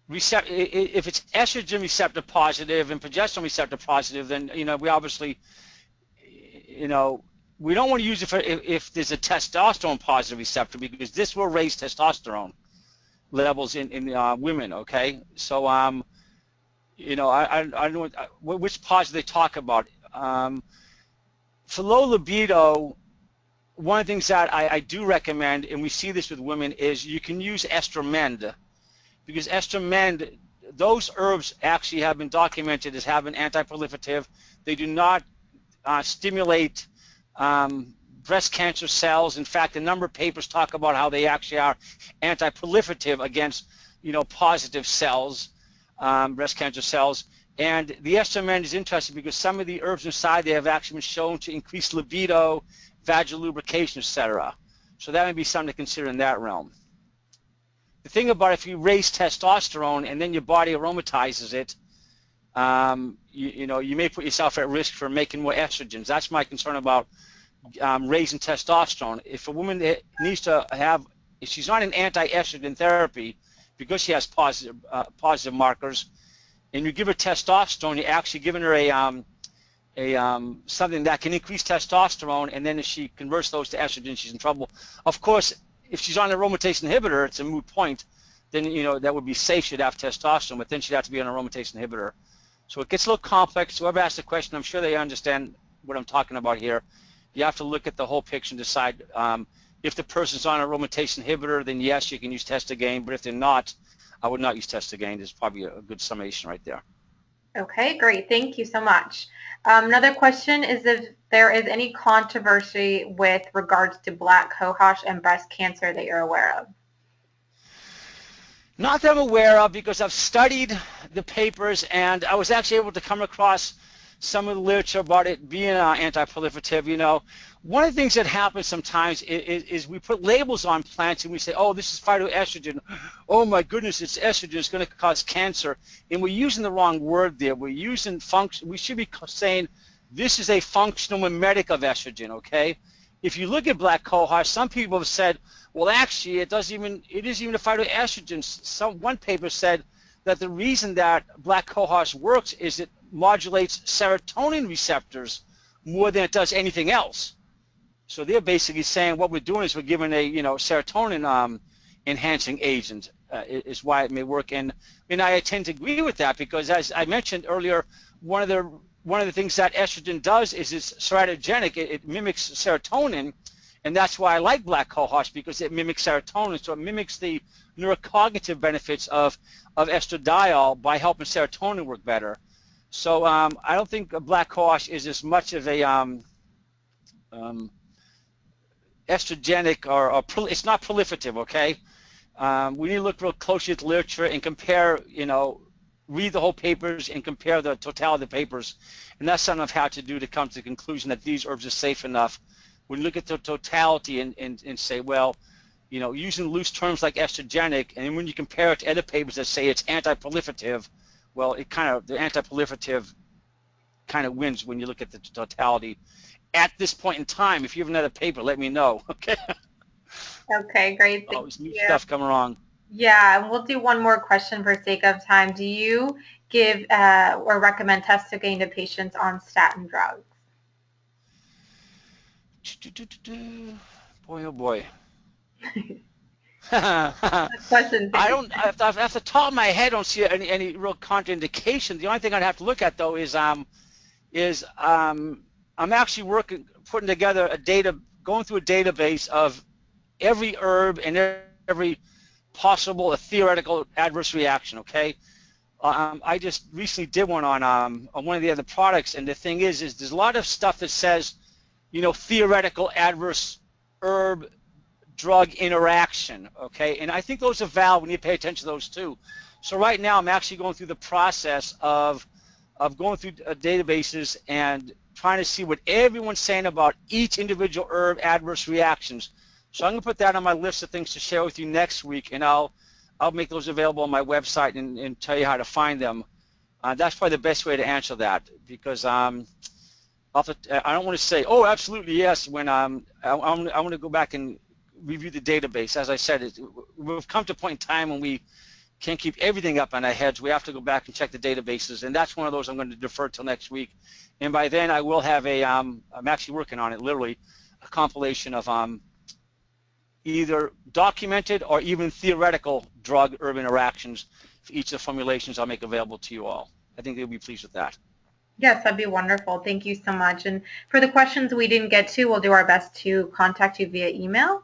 receptor, if it's estrogen receptor positive and progesterone receptor positive, then, you know, we obviously, you know, we don't want to use it for if there's a testosterone positive receptor, because this will raise testosterone levels in women. Okay, so you know, I don't know which positive they talk about. For low libido, one of the things that I do recommend, and we see this with women, is you can use Estromend, because Estromend, those herbs actually have been documented as having anti-proliferative. They do not stimulate breast cancer cells. In fact, a number of papers talk about how they actually are anti-proliferative against, you know, positive cells, breast cancer cells. And the Estromend is interesting because some of the herbs inside they have actually been shown to increase libido, vaginal lubrication, etc. So that may be something to consider in that realm. The thing about if you raise testosterone and then your body aromatizes it, you know, you may put yourself at risk for making more estrogens. That's my concern about raising testosterone. If a woman needs to have, if she's not in anti-estrogen therapy because she has positive markers, and you give her testosterone, you're actually giving her something that can increase testosterone, and then if she converts those to estrogen, she's in trouble. Of course, if she's on an aromatase inhibitor, it's a moot point. Then, you know, that would be safe. She'd have testosterone, but then she'd have to be on an aromatase inhibitor. So it gets a little complex. Whoever asked the question, I'm sure they understand what I'm talking about here. You have to look at the whole picture and decide if the person's on an aromatase inhibitor, then yes, you can use Testosterone, but if they're not, I would not use Testosterone. There's probably a good summation right there. Okay, great. Thank you so much. Another question is if there is any controversy with regards to black cohosh and breast cancer that you're aware of. Not that I'm aware of, because I've studied the papers, and I was actually able to come across some of the literature about it being anti-proliferative. You know, one of the things that happens sometimes is we put labels on plants and we say, oh, this is phytoestrogen. Oh my goodness, it's estrogen. It's going to cause cancer. And we're using the wrong word there. We're using function. We should be saying this is a functional mimetic of estrogen, okay? if you look at black cohosh, some people have said, well, actually, it isn't even a phytoestrogen. One paper said that the reason that black cohosh works is it modulates serotonin receptors more than it does anything else. So they're basically saying what we're doing is we're giving a serotonin enhancing agent is why it may work. And I tend to agree with that because, as I mentioned earlier, one of the things that estrogen does is it's teratogenic. It mimics serotonin, and that's why I like black cohosh, because it mimics serotonin. So it mimics the neurocognitive benefits of estradiol by helping serotonin work better. So I don't think black cohosh is as much of a estrogenic or it's not proliferative, okay? We need to look real closely at the literature and compare, read the whole papers and compare the totality of the papers. And that's something I've had to do to come to the conclusion that these herbs are safe enough. When you look at the totality and say, well, using loose terms like estrogenic, and when you compare it to other papers that say it's anti-proliferative, well, the anti-proliferative kind of wins when you look at the totality. At this point in time, if you have another paper, let me know, okay? Okay, great. Thank Always new you. stuff coming along. Yeah, and we'll do one more question for sake of time. Do you give or recommend Testosterone to patients on statin drugs? Boy, oh boy. Question. I don't, off the top of my head, I don't see any real contraindication. The only thing I'd have to look at though is I'm actually putting together going through a database of every herb and every possible theoretical adverse reaction. Okay, I just recently did one on one of the other products, and the thing is there's a lot of stuff that says, theoretical adverse herb drug interaction. Okay, and I think those are valid. We need to pay attention to those too. So right now I'm actually going through the process of going through databases and trying to see what everyone's saying about each individual herb adverse reactions. So I'm going to put that on my list of things to share with you next week, and I'll make those available on my website and tell you how to find them. That's probably the best way to answer that, because I don't want to say, oh, absolutely yes, when I'm going to go back and review the database. As I said, we've come to a point in time when we can't keep everything up on our heads. We have to go back and check the databases, and that's one of those I'm going to defer till next week. And by then I will have I'm actually working on it, literally, a compilation of either documented or even theoretical drug-herb interactions for each of the formulations I'll make available to you all. I think they'll be pleased with that. Yes, that'd be wonderful. Thank you so much. And for the questions we didn't get to, we'll do our best to contact you via email.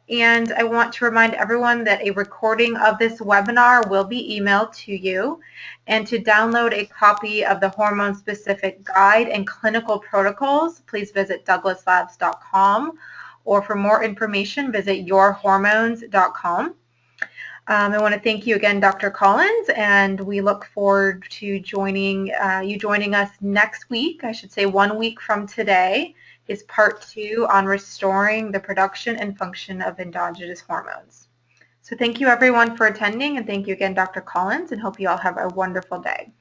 And I want to remind everyone that a recording of this webinar will be emailed to you. And to download a copy of the hormone-specific guide and clinical protocols, please visit douglaslabs.com. Or for more information, visit yourhormones.com. I want to thank you again, Dr. Collins, and we look forward to joining us next week. I should say 1 week from today is part 2 on restoring the production and function of endogenous hormones. So thank you everyone for attending, and thank you again, Dr. Collins, and hope you all have a wonderful day.